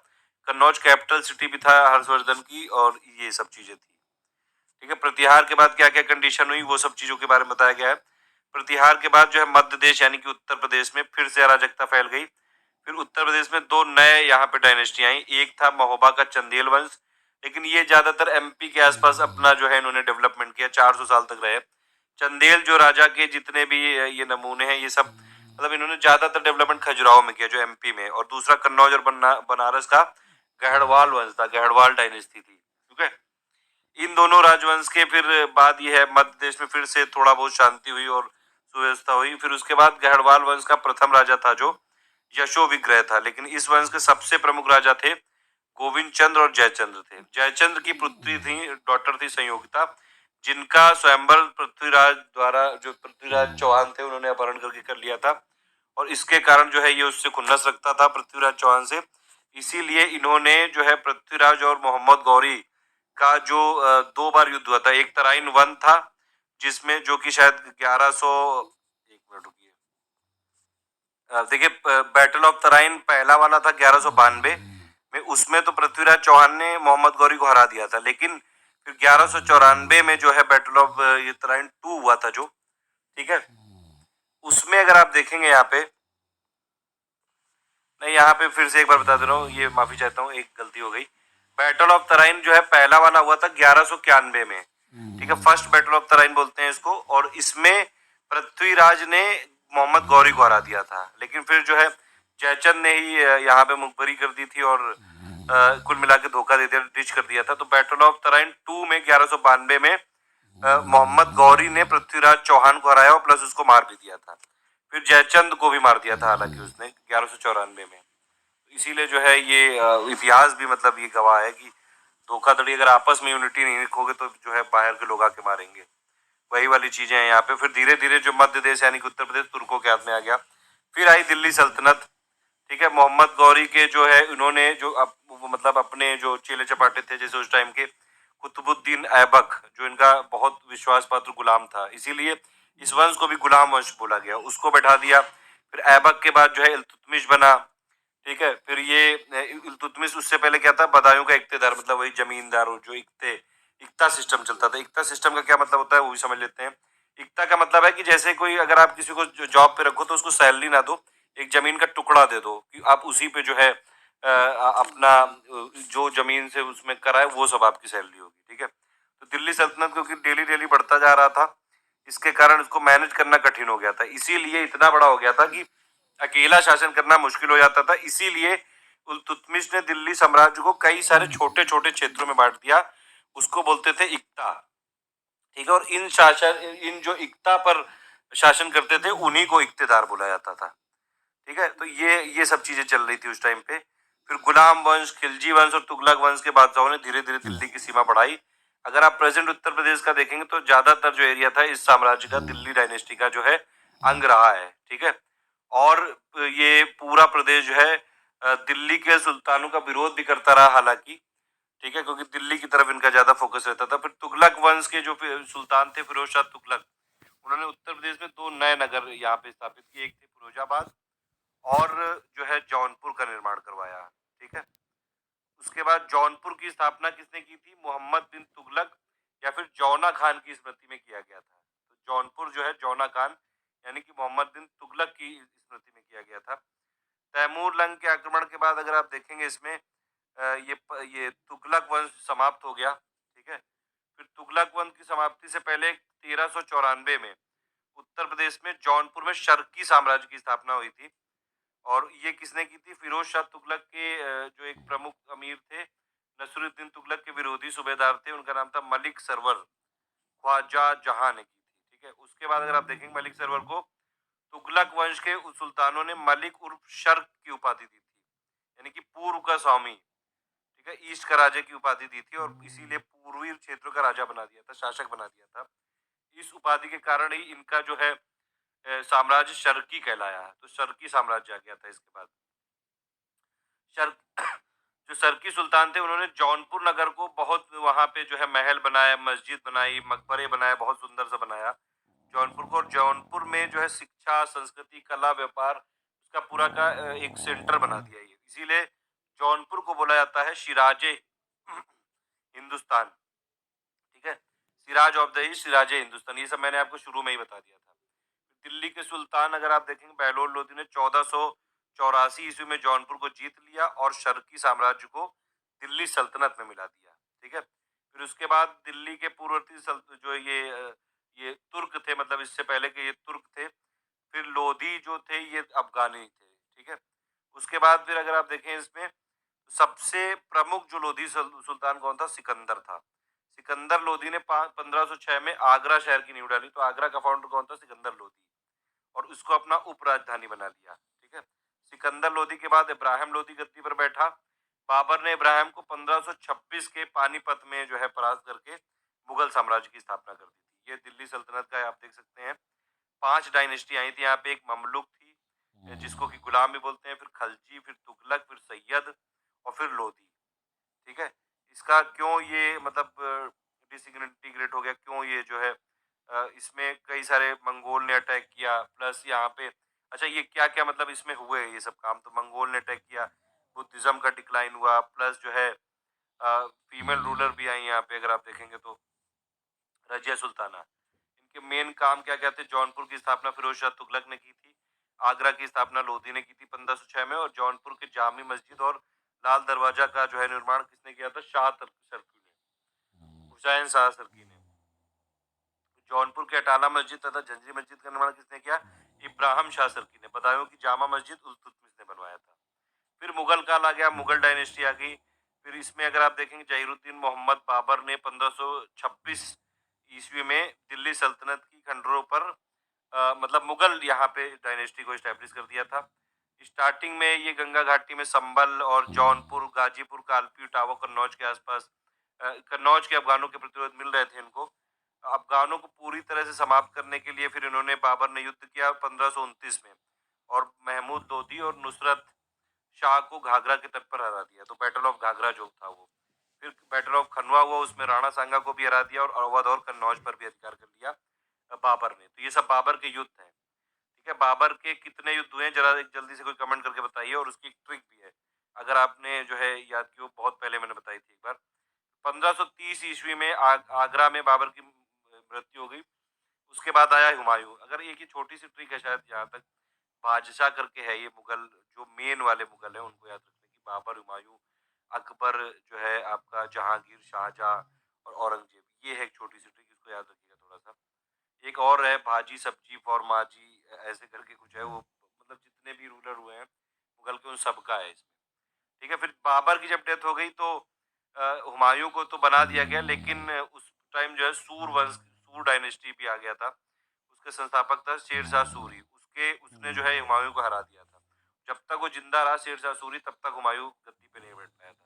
कन्नौज कैपिटल सिटी भी था हर्षवर्धन की, और ये सब चीजें थी। ठीक है, प्रतिहार के बाद क्या क्या कंडीशन हुई वो सब चीजों के बारे में बताया गया है। प्रतिहार के बाद जो है मध्य देश यानी कि उत्तर प्रदेश में फिर से अराजकता फैल गई। फिर उत्तर प्रदेश में दो नए यहाँ पे डायनेस्टी आई। एक था महोबा का चंदेल वंश, लेकिन ये ज्यादातर एमपी के आसपास अपना जो है इन्होंने डेवलपमेंट किया, 400 साल तक रहे। चंदेल जो राजा के जितने भी ये नमूने हैं ये सब मतलब इन्होंने ज्यादातर डेवलपमेंट खजुराहो में किया जो एमपी में। और दूसरा कन्नौज और बनारस का गहड़वाल वंश था, गहड़वाल डायनेस्टी थी। ठीक है, इन दोनों राजवंश के फिर बाद ये है मध्य देश में फिर से थोड़ा बहुत शांति हुई और सुव्यवस्था हुई। फिर उसके बाद गहड़वाल वंश का प्रथम राजा था जो यशो विग्रह था, लेकिन इस वंश के सबसे प्रमुख राजा थे गोविंद चंद्र और जयचंद्र थे। जयचंद्र की पुत्री थी, डॉटर थी संयोगिता, जिनका स्वयंवर पृथ्वीराज द्वारा जो पृथ्वीराज चौहान थे उन्होंने अपहरण करके कर लिया था, और इसके कारण जो है ये उससे खुन्नस रखता था पृथ्वीराज चौहान से। इसीलिए इन्होंने जो है पृथ्वीराज और मोहम्मद गौरी का जो 2 बार युद्ध हुआ था। एक तराइन वन था जिसमें जो कि शायद 1100 एक मिनट रुकिए, देखिए बैटल ऑफ तराइन पहला वाला था 1192 में, उसमें तो पृथ्वीराज चौहान ने मोहम्मद गौरी को हरा दिया था। लेकिन फिर 1194 में जो है बैटल ऑफ ये तराइन 2 हुआ था जो, ठीक है, उसमें अगर आप देखेंगे यहाँ पे, नहीं यहाँ पे फिर से एक बार बता दे रहा हूँ, ये माफी चाहता हूँ एक गलती हो गई। बैटल ऑफ तराइन जो है पहला वाला हुआ था 1191 में, ठीक है, फर्स्ट बैटल ऑफ तराइन बोलते हैं इसको। और इसमें पृथ्वीराज ने मोहम्मद गौरी को हरा दिया था, लेकिन फिर जो है जयचंद ने ही यहाँ पे मुखबरी कर दी थी और कुल मिला के धोखा दे दिया, डिच कर दिया था। तो बैटल ऑफ तराइन 2 में 1192 में मोहम्मद गौरी ने पृथ्वीराज चौहान को हराया और प्लस उसको मार भी दिया था। फिर जयचंद को भी मार दिया था हालांकि उसने 1194 में। इसीलिए जो है ये इतिहास भी मतलब ये गवाह है कि धोखाधड़ी, अगर आपस में यूनिटी नहीं रखोगे तो जो है बाहर के लोग आके मारेंगे। वही वाली चीजें हैं यहाँ पे। फिर धीरे धीरे जो मध्य देश यानी कि उत्तर प्रदेश तुर्कों के हाथ में आ गया। फिर आई दिल्ली सल्तनत। ठीक है, मोहम्मद गौरी के जो है उन्होंने जो मतलब अपने जो चेले चपाटे थे, जैसे उस टाइम के कुतुबुद्दीन ऐबक जो इनका बहुत विश्वास पात्र गुलाम था, इसीलिए इस वंश को भी गुलाम वंश बोला गया, उसको बैठा दिया। फिर ऐबक के बाद जो है इल्तुतमिश बना। ठीक है, फिर ये इल्तुतमिश, उससे पहले क्या था, बदायूं का इक्तेदार, मतलब वही जमींदार जो इक्ता सिस्टम चलता था। इक्ता सिस्टम का क्या मतलब होता है वो भी समझ लेते हैं। इक्ता का मतलब है कि जैसे कोई अगर आप किसी को जॉब पे रखो तो उसको सैलरी ना दो, एक जमीन का टुकड़ा दे दो कि आप उसी पे जो है अपना जो जमीन से उसमें कराए वो सब आपकी सैलरी होगी। ठीक है, तो दिल्ली सल्तनत क्योंकि डेली डेली बढ़ता जा रहा था, इसके कारण उसको मैनेज करना कठिन हो गया था, इसीलिए इतना बड़ा हो गया था कि अकेला शासन करना मुश्किल हो जाता था। इसीलिए इल्तुतमिश ने दिल्ली साम्राज्य को कई सारे छोटे छोटे क्षेत्रों में बांट दिया, उसको बोलते थे इक्ता। ठीक है, और इन जो इक्ता पर शासन करते थे उन्हीं को इक्तेदार बोला जाता था। ठीक है, तो ये सब चीजें चल रही थी उस टाइम पे। फिर गुलाम वंश, खिलजी वंश और तुगलक वंश के बादशाहों ने धीरे धीरे दिल्ली की सीमा बढ़ाई। अगर आप प्रेजेंट उत्तर प्रदेश का देखेंगे तो ज्यादातर जो एरिया था इस साम्राज्य का दिल्ली डायनेस्टी का जो है अंग रहा है, ठीक है। और ये पूरा प्रदेश जो है दिल्ली के सुल्तानों का विरोध भी करता रहा हालांकि, ठीक है, क्योंकि दिल्ली की तरफ इनका ज्यादा फोकस रहता था। फिर तुगलक वंश के जो सुल्तान थे फिरोज शाह तुगलक, उन्होंने उत्तर प्रदेश में दो नए नगर यहाँ पे स्थापित किए, एक थे फिरोजाबाद और जो है जौनपुर का निर्माण करवाया, ठीक है। उसके बाद जौनपुर की स्थापना किसने की थी? मोहम्मद बिन तुगलक या फिर जौना खान की स्मृति में किया गया था। तो जौनपुर जो है जौना खान यानी कि मोहम्मद बिन तुगलक की स्मृति में किया गया था। तैमूर लंग के आक्रमण के बाद अगर आप देखेंगे इसमें ये तुगलक वंश समाप्त हो गया, ठीक है। फिर तुगलक वंश की समाप्ति से पहले 1394 में उत्तर प्रदेश में जौनपुर में शर्की साम्राज्य की स्थापना हुई थी। और ये किसने की थी? फिरोज शाह तुगलक के जो एक प्रमुख अमीर थे, नसरुद्दीन तुगलक के विरोधी सूबेदार थे, उनका नाम था मलिक सरवर, ख्वाजा जहां ने की थी, ठीक है। उसके बाद अगर आप देखेंगे मलिक सरवर को तुगलक वंश के सुल्तानों ने मलिक उर्फ शर्क की उपाधि दी थी, यानी कि पूर्व का स्वामी, ठीक है, ईस्ट का राजा की उपाधि दी थी और इसीलिए पूर्वी क्षेत्रों का राजा बना दिया था, शासक बना दिया था। इस उपाधि के कारण ही इनका जो है साम्राज्य शर्की कहलाया। तो शर्की साम्राज्य आ गया था इसके बाद। शर जो शर्की सुल्तान थे उन्होंने जौनपुर नगर को बहुत वहां पे जो है महल बनाया, मस्जिद बनाई, मकबरे बनाए, बहुत सुंदर सा बनाया जौनपुर को। और जौनपुर में जो है शिक्षा, संस्कृति, कला, व्यापार उसका पूरा का एक सेंटर बना दिया ये। इसीलिए जौनपुर को बोला जाता है सिराजे हिंदुस्तान, ठीक है। सिराज ऑफ द ईस्ट, सिराजे हिंदुस्तान, ये सब मैंने आपको शुरू में ही बता दिया था। दिल्ली के सुल्तान अगर आप देखेंगे बहलोल लोदी ने 1484 ईस्वी में जौनपुर को जीत लिया और शर्की साम्राज्य को दिल्ली सल्तनत में मिला दिया, ठीक है। फिर उसके बाद दिल्ली के पूर्ववर्ती जो ये तुर्क थे, मतलब इससे पहले के ये तुर्क थे। फिर लोधी जो थे ये अफगानी थे, ठीक है। उसके बाद फिर अगर आप देखें इसमें सबसे प्रमुख जो लोधी सुल्तान कौन था? सिकंदर था। सिकंदर लोधी ने 1506 में आगरा शहर की नींव डाली। तो आगरा का फाउंडर कौन था? सिकंदर लोधी, और उसको अपना उप राजधानी बना लिया, ठीक है। सिकंदर लोधी के बाद इब्राहिम लोधी गद्दी पर बैठा। बाबर ने इब्राहिम को 1526 के पानीपत में जो है परास्त करके मुगल साम्राज्य की स्थापना कर दी थी। ये दिल्ली सल्तनत का आप देख सकते हैं 5 डायनेस्टी आई थी यहाँ पे। एक ममलुक थी जिसको कि गुलाम भी बोलते हैं, फिर खलजी, फिर तुगलक, फिर सैयद और फिर लोधी, ठीक है। इसका क्यों ये मतलब डिसइंटीग्रेट हो गया, क्यों ये जो है इसमें कई सारे मंगोल ने अटैक किया, प्लस यहाँ पे अच्छा ये क्या क्या मतलब इसमें हुए ये सब काम? तो मंगोल ने अटैक किया, बुद्धिज्म का डिक्लाइन हुआ, प्लस जो है फीमेल रूलर भी आई यहाँ पे अगर आप देखेंगे तो रजिया सुल्ताना। इनके मेन काम क्या क्या थे? जौनपुर की स्थापना फिरोज शाह तुगलक ने की थी, आगरा की स्थापना लोधी ने की थी 1506 में, और जौनपुर के जामी मस्जिद और लाल दरवाजा का जो है निर्माण किसने किया था? सरकी ने, हुसैन शाह सरकी ने। जौनपुर के अटाला मस्जिद तथा झंझरी मस्जिद का निर्माण किसने किया? इब्राहिम शाह सरकी ने। बदायूं की जामा मस्जिद उल्तुतमिश ने बनवाया था। फिर मुगल काल आ गया, मुगल डायनेस्टी आ गई। फिर इसमें अगर आप देखेंगे जहीरुद्दीन मोहम्मद बाबर ने 1526 ईस्वी में दिल्ली सल्तनत की खंडरों पर मतलब मुगल यहाँ पे डायनेस्टी को स्टैब्लिश कर दिया था। स्टार्टिंग में ये गंगा घाटी में संभल और जौनपुर, गाजीपुर, कालपी, इटावा, कन्नौज के आसपास कन्नौज के अफगानों के प्रतिरोध मिल रहे थे इनको। अफगानों को पूरी तरह से समाप्त करने के लिए फिर इन्होंने बाबर ने युद्ध किया 1529 में, और महमूद लोधी और नुसरत शाह को घाघरा के तट पर हरा दिया। तो बैटल ऑफ घाघरा जो था वो। फिर बैटल ऑफ खनवा हुआ, उसमें राणा सांगा को भी हरा दिया और अवध और कन्नौज पर भी अधिकार कर लिया बाबर ने। तो ये सब बाबर के युद्ध हैं, ठीक है। बाबर के कितने युद्ध हुए हैं जरा एक जल्दी से कोई कमेंट करके बताइए, और उसकी एक ट्रिक भी है अगर आपने जो है याद की हो, बहुत पहले मैंने बताई थी एक बार। 1530 ईस्वी में आगरा में बाबर की मृत्यु हो गई। उसके बाद आया हुमायूं। अगर एक ही छोटी सी ट्रिक है शायद यहाँ तक, बादशाह करके है ये मुगल, जो मेन वाले मुगल है उनको याद रखने की, बाबर, हुमायूं, अकबर जो है आपका, जहांगीर, शाहजहां और औरंगजेब। ये है एक छोटी सी ट्रिक, इसको याद रखिएगा थोड़ा सा। एक और है भाजी सब्जी फॉर माजी, ऐसे करके कुछ है वो, मतलब जितने भी रूलर हुए हैं मुगल के उन सबका है इसमें, ठीक है। फिर बाबर की जब डेथ हो गई तो हुमायूं को तो बना दिया गया, लेकिन उस टाइम जो है सूर वंश, सूर डायनेस्टी भी आ गया था। उसके संस्थापक था शेर शाह सूरी, उसके उसने जो है हुमायूं को हरा दिया था। जब तक वो जिंदा रहा शेरशाह सूरी तब तक हुमायूं गद्दी पे नहीं बैठ पाया था।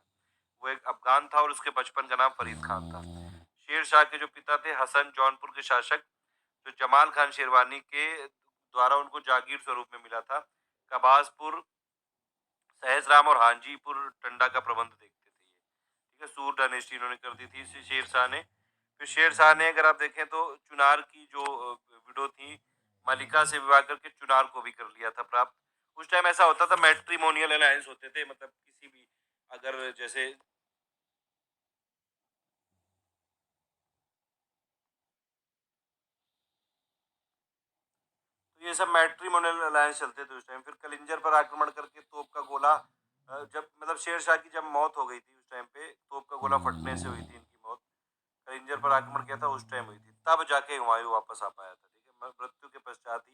वो एक अफ़गान था और उसके बचपन का नाम फरीद खान था। शेर शाह के जो पिता थे हसन जौनपुर के शासक जो जमाल खान शेरवानी के द्वारा उनको जागीर स्वरूप में मिला था। कबासपुर, सहसराम और हांजीपुर टंडा का प्रबंध देखते थे ये। ठीक है, सूर डायनेस्टी इन्होंने कर दी थी इसी शेर शाह ने। फिर शेर शाह ने अगर आप देखें तो चुनार की जो विडो थी मलिका से विवाह करके चुनार को भी कर लिया था प्राप्त। उस टाइम ऐसा होता था मैट्रिमोनियल अलायंस होते थे, मतलब किसी भी अगर जैसे तो ये सब मैट्रिमोनियल अलायंस चलते थे उस टाइम। फिर कलिंजर पर आक्रमण करके तोप का गोला जब मतलब शेर शाह की जब मौत हो गई थी उस टाइम पे तोप का गोला फटने से हुई थी इनकी मौत। कलिंजर पर आक्रमण किया था उस टाइम हुई थी, तब जाके हुमायूं वापस आ पाया था। ठीक है, मृत्यु के पश्चात ही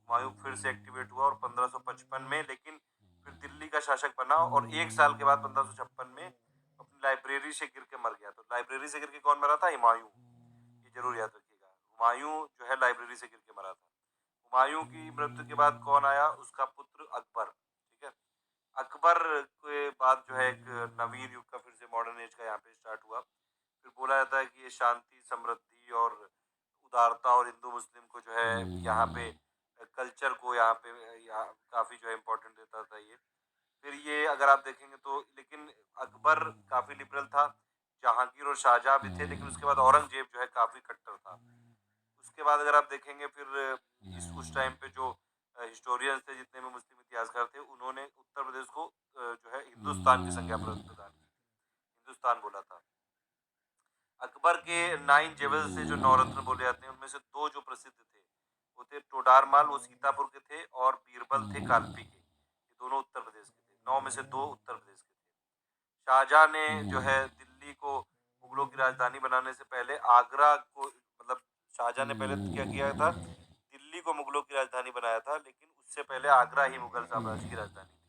हुमायूं फिर से एक्टिवेट हुआ और 1555 में लेकिन फिर दिल्ली का शासक बना और एक साल के बाद 1556 में अपनी लाइब्रेरी से गिर के मर गया। तो लाइब्रेरी से गिर के कौन मरा था? हुमायूं। ये जरूर याद रखिएगा, हुमायूं जो है लाइब्रेरी से गिर के मरा था। हुमायूं की मृत्यु के बाद कौन आया? उसका पुत्र अकबर। ठीक है, अकबर के बाद जो है एक नवीन युग का फिर से मॉडर्न एज का यहाँ पे स्टार्ट हुआ। फिर बोला जाता है कि ये शांति, समृद्धि और उदारता और हिंदू मुस्लिम को जो है यहाँ पे कल्चर को यहाँ काफी जो है इम्पोर्टेंट देता था ये। फिर ये अगर आप देखेंगे तो लेकिन अकबर काफी लिबरल था, जहांगीर और शाहजहां भी थे, लेकिन उसके बाद औरंगजेब जो है काफी कट्टर था। उसके बाद अगर आप देखेंगे फिर इस उस टाइम पे जो हिस्टोरियंस थे, जितने भी मुस्लिम इतिहासकार थे, उन्होंने उत्तर प्रदेश को जो है हिंदुस्तान की संज्ञा प्रदान की, हिंदुस्तान बोला था। अकबर के 9 जेवल से जो नवरत्न बोले जाते हैं उनमें से दो जो प्रसिद्ध थे वो थे टोडारमाल, वो सीतापुर के थे, और बीरबल थे कालपी के। ये दोनों उत्तर प्रदेश के थे, 9 में से 2 उत्तर प्रदेश के थे। शाहजहां ने जो है दिल्ली को मुगलों की राजधानी बनाने से पहले आगरा को मतलब शाहजहां ने पहले क्या किया था? दिल्ली को मुगलों की राजधानी बनाया था, लेकिन उससे पहले आगरा ही मुगल साम्राज्य की राजधानी थी।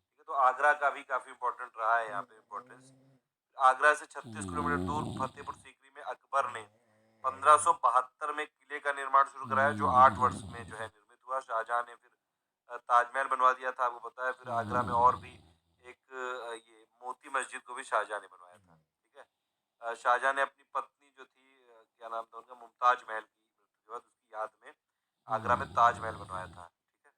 ठीक है, तो आगरा का भी काफी इंपॉर्टेंट रहा है यहाँ पे इम्पोर्टेंस। आगरा से 36 किलोमीटर दूर फतेहपुर सीकरी में अकबर ने 1572 में किले का निर्माण शुरू कराया, जो 8 वर्ष में जो है निर्मित हुआ। शाहजहां ने फिर ताजमहल बनवा दिया था, आपको पता है। फिर आगरा में और भी एक ये मोती मस्जिद को भी शाहजहां ने बनवाया था। ठीक है, शाहजहां ने अपनी पत्नी जो थी क्या नाम था उनका, मुमताज महल की मृत्यु के बाद उसकी याद में आगरा में ताजमहल बनवाया था। ठीक है,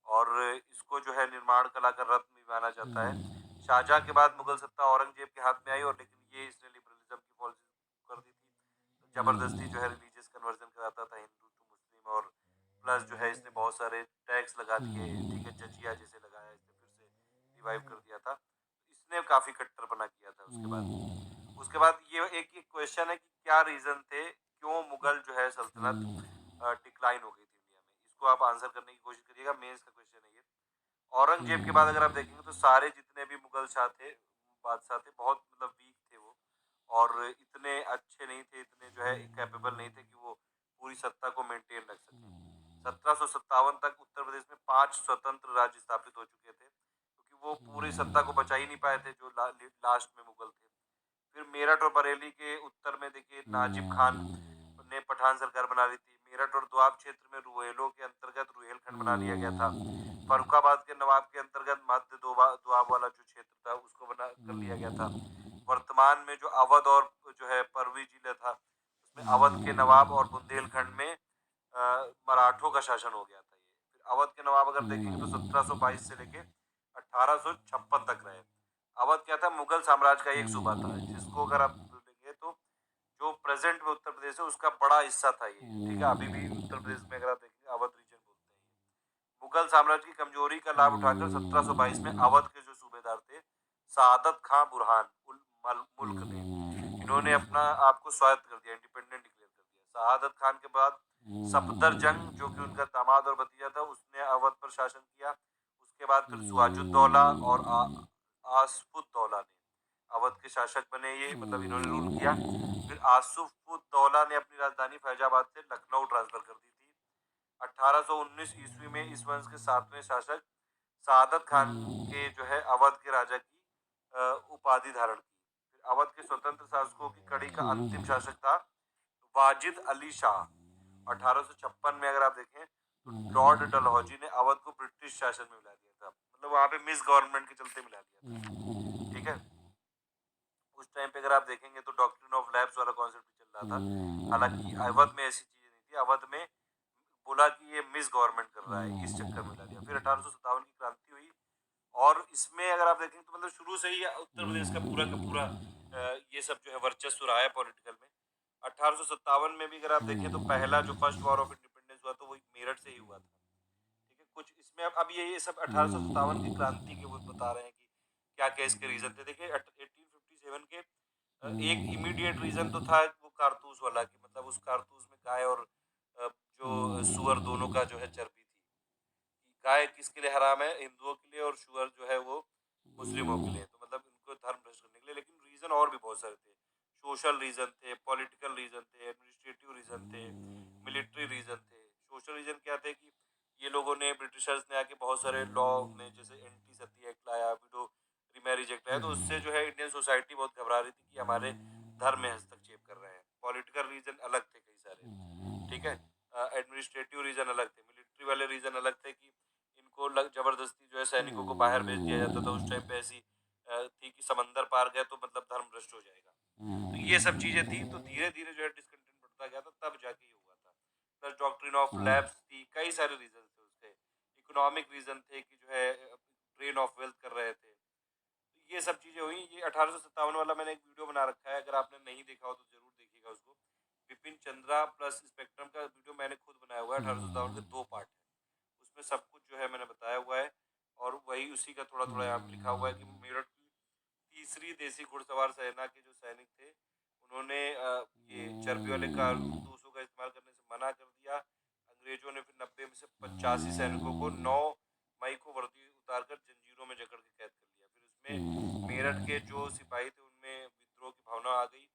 और इसको जो है निर्माण कला का रत्न भी माना जाता है। शाहजहां के बाद मुगल सत्ता औरंगजेब के हाथ में आई, और लेकिन ये इसने लिबरलिज्म की पॉलिसी कर दी थी। तो जबरदस्ती जो है रिलीजियस कन्वर्जन कराता था हिंदू टू मुस्लिम, और प्लस जो है इसने बहुत सारे टैक्स लगा दिए। ठीक है, जजिया जैसे लगाया, इसने फिर से रिवाइव कर दिया था। इसने काफी कट्टरपना किया था उसके बाद ये एक क्वेश्चन है कि क्या रीजन थे, क्यों मुगल जो है सल्तनत डिक्लाइन हो गई थी इंडिया में? इसको आप आंसर करने की कोशिश करिएगा, मेंस का क्वेश्चन है ये। औरंगजेब के बाद अगर आप देखेंगे तो सारे जितने भी मुगल शाह थे, बादशाह थे, बहुत मतलब वीक थे वो, और इतने अच्छे नहीं थे, इतने जो है कैपेबल नहीं थे कि वो पूरी सत्ता को मेंटेन रख सकें। 1757 तक उत्तर प्रदेश में 5 स्वतंत्र राज्य स्थापित हो चुके थे, क्योंकि वो पूरी सत्ता को बचा ही नहीं पाए थे जो लास्ट में मुगल थे। फिर मेरठ और बरेली के उत्तर में देखिए नाजिब खान ने पठान सरकार बना ली थी। मेरठ और दोआब क्षेत्र में रुहेलों के अंतर्गत रुहेलखंड बना लिया गया था। फर्रुखाबाद के नवाब के अंतर्गत मध्य दोआब वाला जो क्षेत्र था उसको बना कर लिया गया था। वर्तमान में जो अवध और जो है परवी जिला था उसमें अवध के नवाब, और बुंदेलखंड में मराठों का शासन हो गया था ये। फिर अवध के नवाब अगर देखेंगे तो 1722 से लेके 1856 तक रहे। अवध क्या था? मुगल साम्राज्य का एक सूबा था, जिसको अगर आप देखेंगे तो जो प्रेजेंट में उत्तर प्रदेश है उसका बड़ा हिस्सा था ये। ठीक है, अभी भी उत्तर प्रदेश में अगर आप देखेंगे अवध रीजन बोलते हैं ये। मुगल साम्राज्य की कमजोरी का लाभ उठाकर 1722 में अवध के जो सूबेदार थे सादत खां बुरहान उल मुल्क ने, इन्होंने अपना आपको स्वायत्त कर दिया, इंडिपेंडेंट डिक्लेयर कर दिया। शहादत खान के बाद सफदरजंग जो कि उनका दामाद और भतीजा था उसने अवध पर शासन किया। उसके बाद फिर सुआजुद्दौला और आसफुद्दौला ने अवध के शासक बने, ये मतलब इन्होंने रूल किया। फिर आसफुद्दौला ने अपनी राजधानी फैजाबाद से लखनऊ ट्रांसफर कर दी थी। 1819 ईस्वी में इस वंश के 7वें शासक सादत खान के जो है अवध के राजा की उपाधि धारण की। फिर अवध के स्वतंत्र शासकों की कड़ी का अंतिम शासक था वाजिद अली शाह। 1856 में अगर आप देखें तो लॉर्ड डलहौजी ने अवध को ब्रिटिश शासन में मिला दिया था, मतलब वहां पे मिस गवर्नमेंट के चलते मिला दिया था, ठीक है। उस टाइम पे अगर आप देखेंगे तो डॉक्ट्रिन ऑफ लैब्स वाला कॉन्सेप्ट भी चल रहा था, हालांकि अवध में ऐसी चीजें नहीं थी। अवध में बोला कि ये मिस गवर्नमेंट कर रहा है, इस चक्कर में मिला दिया। फिर 1857 की क्रांति हुई, और इसमें अगर आप देखेंगे तो मतलब शुरू से ही उत्तर प्रदेश का पूरा ये सब जो है वर्चस्व रहा है पॉलिटिकल में। 1857 में भी अगर आप देखें तो पहला जो फर्स्ट वॉर ऑफ इंडिपेंडेंस हुआ तो वो मेरठ से ही हुआ था, ठीक है। कुछ इसमें अब ये सब 1857 की क्रांति के वो बता रहे हैं कि क्या क्या इसके रीजन थे। देखिए 1857 के एक इमीडिएट रीजन तो था वो कारतूस वाला, कि मतलब उस कारतूस में गाय और जो सुअर दोनों का जो है चर्बी थी। गाय किसके लिए हराम है? हिंदुओं के लिए, और शुअर जो है वो मुस्लिमों के लिए, तो मतलब इनको धर्म भ्रष्ट करने के लिए। लेकिन रीजन और भी बहुत सारे थे, सोशल रीजन थे, पॉलिटिकल रीजन थे, एडमिनिस्ट्रेटिव रीजन थे, मिलिट्री रीजन थे। सोशल रीजन क्या थे कि ये लोगों ने, ब्रिटिशर्स ने आके बहुत सारे लॉ में, जैसे एंटी सती एक्ट लाया, विडो रिमैरिज एक्ट लाया, तो उससे जो है इंडियन सोसाइटी बहुत घबरा रही थी कि हमारे धर्म में हस्तक्षेप कर रहे हैं। पॉलिटिकल रीजन अलग थे कई सारे, ठीक है। एडमिनिस्ट्रेटिव रीजन अलग थे, मिलिट्री वाले रीजन अलग थे कि इनको जबरदस्ती जो है सैनिकों को बाहर भेज दिया जाता था। उस टाइम पे ऐसी थी कि समंदर पार गए तो मतलब धर्म भ्रष्ट हो जाएगा। तो ये सब चीजें थी, तो धीरे धीरे जो है डिसकंटेंट बढ़ता गया था, तब जाके ये हुआ था। प्लस डॉक्ट्रिन ऑफ लैब्स थी, कई सारे रीजन थे उसके। इकोनॉमिक रीजन थे कि जो है ड्रेन ऑफ वेल्थ कर रहे थे। तो ये सब चीजें हुई। ये 1857 वाला मैंने एक वीडियो बना रखा है, अगर आपने नहीं देखा हो तो जरूर देखिएगा उसको। बिपिन चंद्रा प्लस स्पेक्ट्रम का वीडियो मैंने खुद बनाया हुआ है, 1857 के 2 पार्ट है, उसमें सब कुछ जो है मैंने बताया हुआ है। और वही उसी का थोड़ा थोड़ा यहाँ पे लिखा हुआ है कि मेरठ की तीसरी देसी घुड़सवार सेना के जो सैनिक थे, उन्होंने ये चर्बी वाले कारतूसों का इस्तेमाल करने से मना कर दिया। अंग्रेजों ने फिर 90 में से 85 सैनिकों को 9 मई को वर्दी उतारकर जंजीरों में जकड़ के कैद कर लिया। फिर उसमें मेरठ के जो सिपाही थे उनमें विद्रोह की भावना आ गई।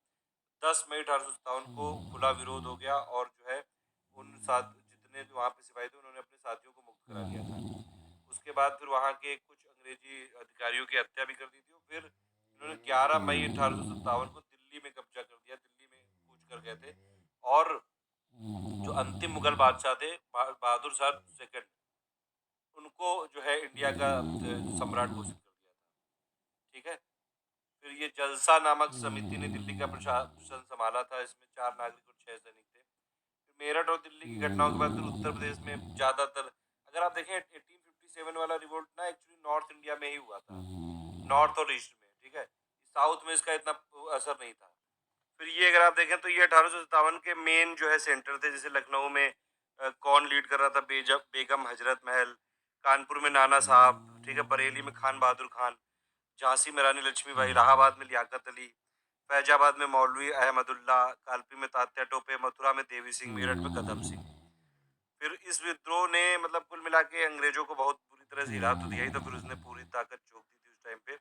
10 मई 1857 को खुला विरोध हो गया, और जो है उन साथ जितने जो वहाँ पे सिपाही थे उन्होंने अपने साथियों को मुक्त करा लिया था। उसके बाद फिर वहाँ के कुछ अंग्रेजी अधिकारियों की हत्या भी कर दी थी। फिर इन्होंने 11 मई 1857 को दिल्ली में कब्जा कर दिया, दिल्ली में कूच कर गए थे। और जो अंतिम मुगल बादशाह थे बहादुर शाह सेकंड, उनको जो है इंडिया का सम्राट घोषित कर दिया था, ठीक है। फिर ये जलसा नामक समिति ने दिल्ली का प्रशासन संभाला था, इसमें 4 नागरिक और 6 सैनिक थे। फिर मेरठ और दिल्ली की घटनाओं के बाद फिर उत्तर प्रदेश में ज्यादातर, अगर आप देखें 1857 वाला रिवोल्ट ना एक्चुअली नॉर्थ इंडिया में ही हुआ था, नॉर्थ और ईस्ट में, ठीक है। साउथ में इसका इतना असर नहीं था। फिर ये अगर आप देखें तो ये 1857 के मेन जो है सेंटर थे, जैसे लखनऊ में कौन लीड कर रहा था? बेगम हजरत महल, कानपुर में नाना साहब, ठीक है, बरेली में खान बहादुर खान, झांसी में रानी लक्ष्मीबाई, इलाहाबाद में लियाकत अली, फैजाबाद में मौलवी अहमदुल्ला, कालपी में तात्या टोपे, मथुरा में देवी सिंह, मेरठ में कदम सिंह। फिर इस विद्रोह ने मतलब कुल मिला के अंग्रेजों को बहुत बुरी तरह से हिला तो दिया ही, तो फिर उसने पूरी ताकत झोंक दी थी उस टाइम पे।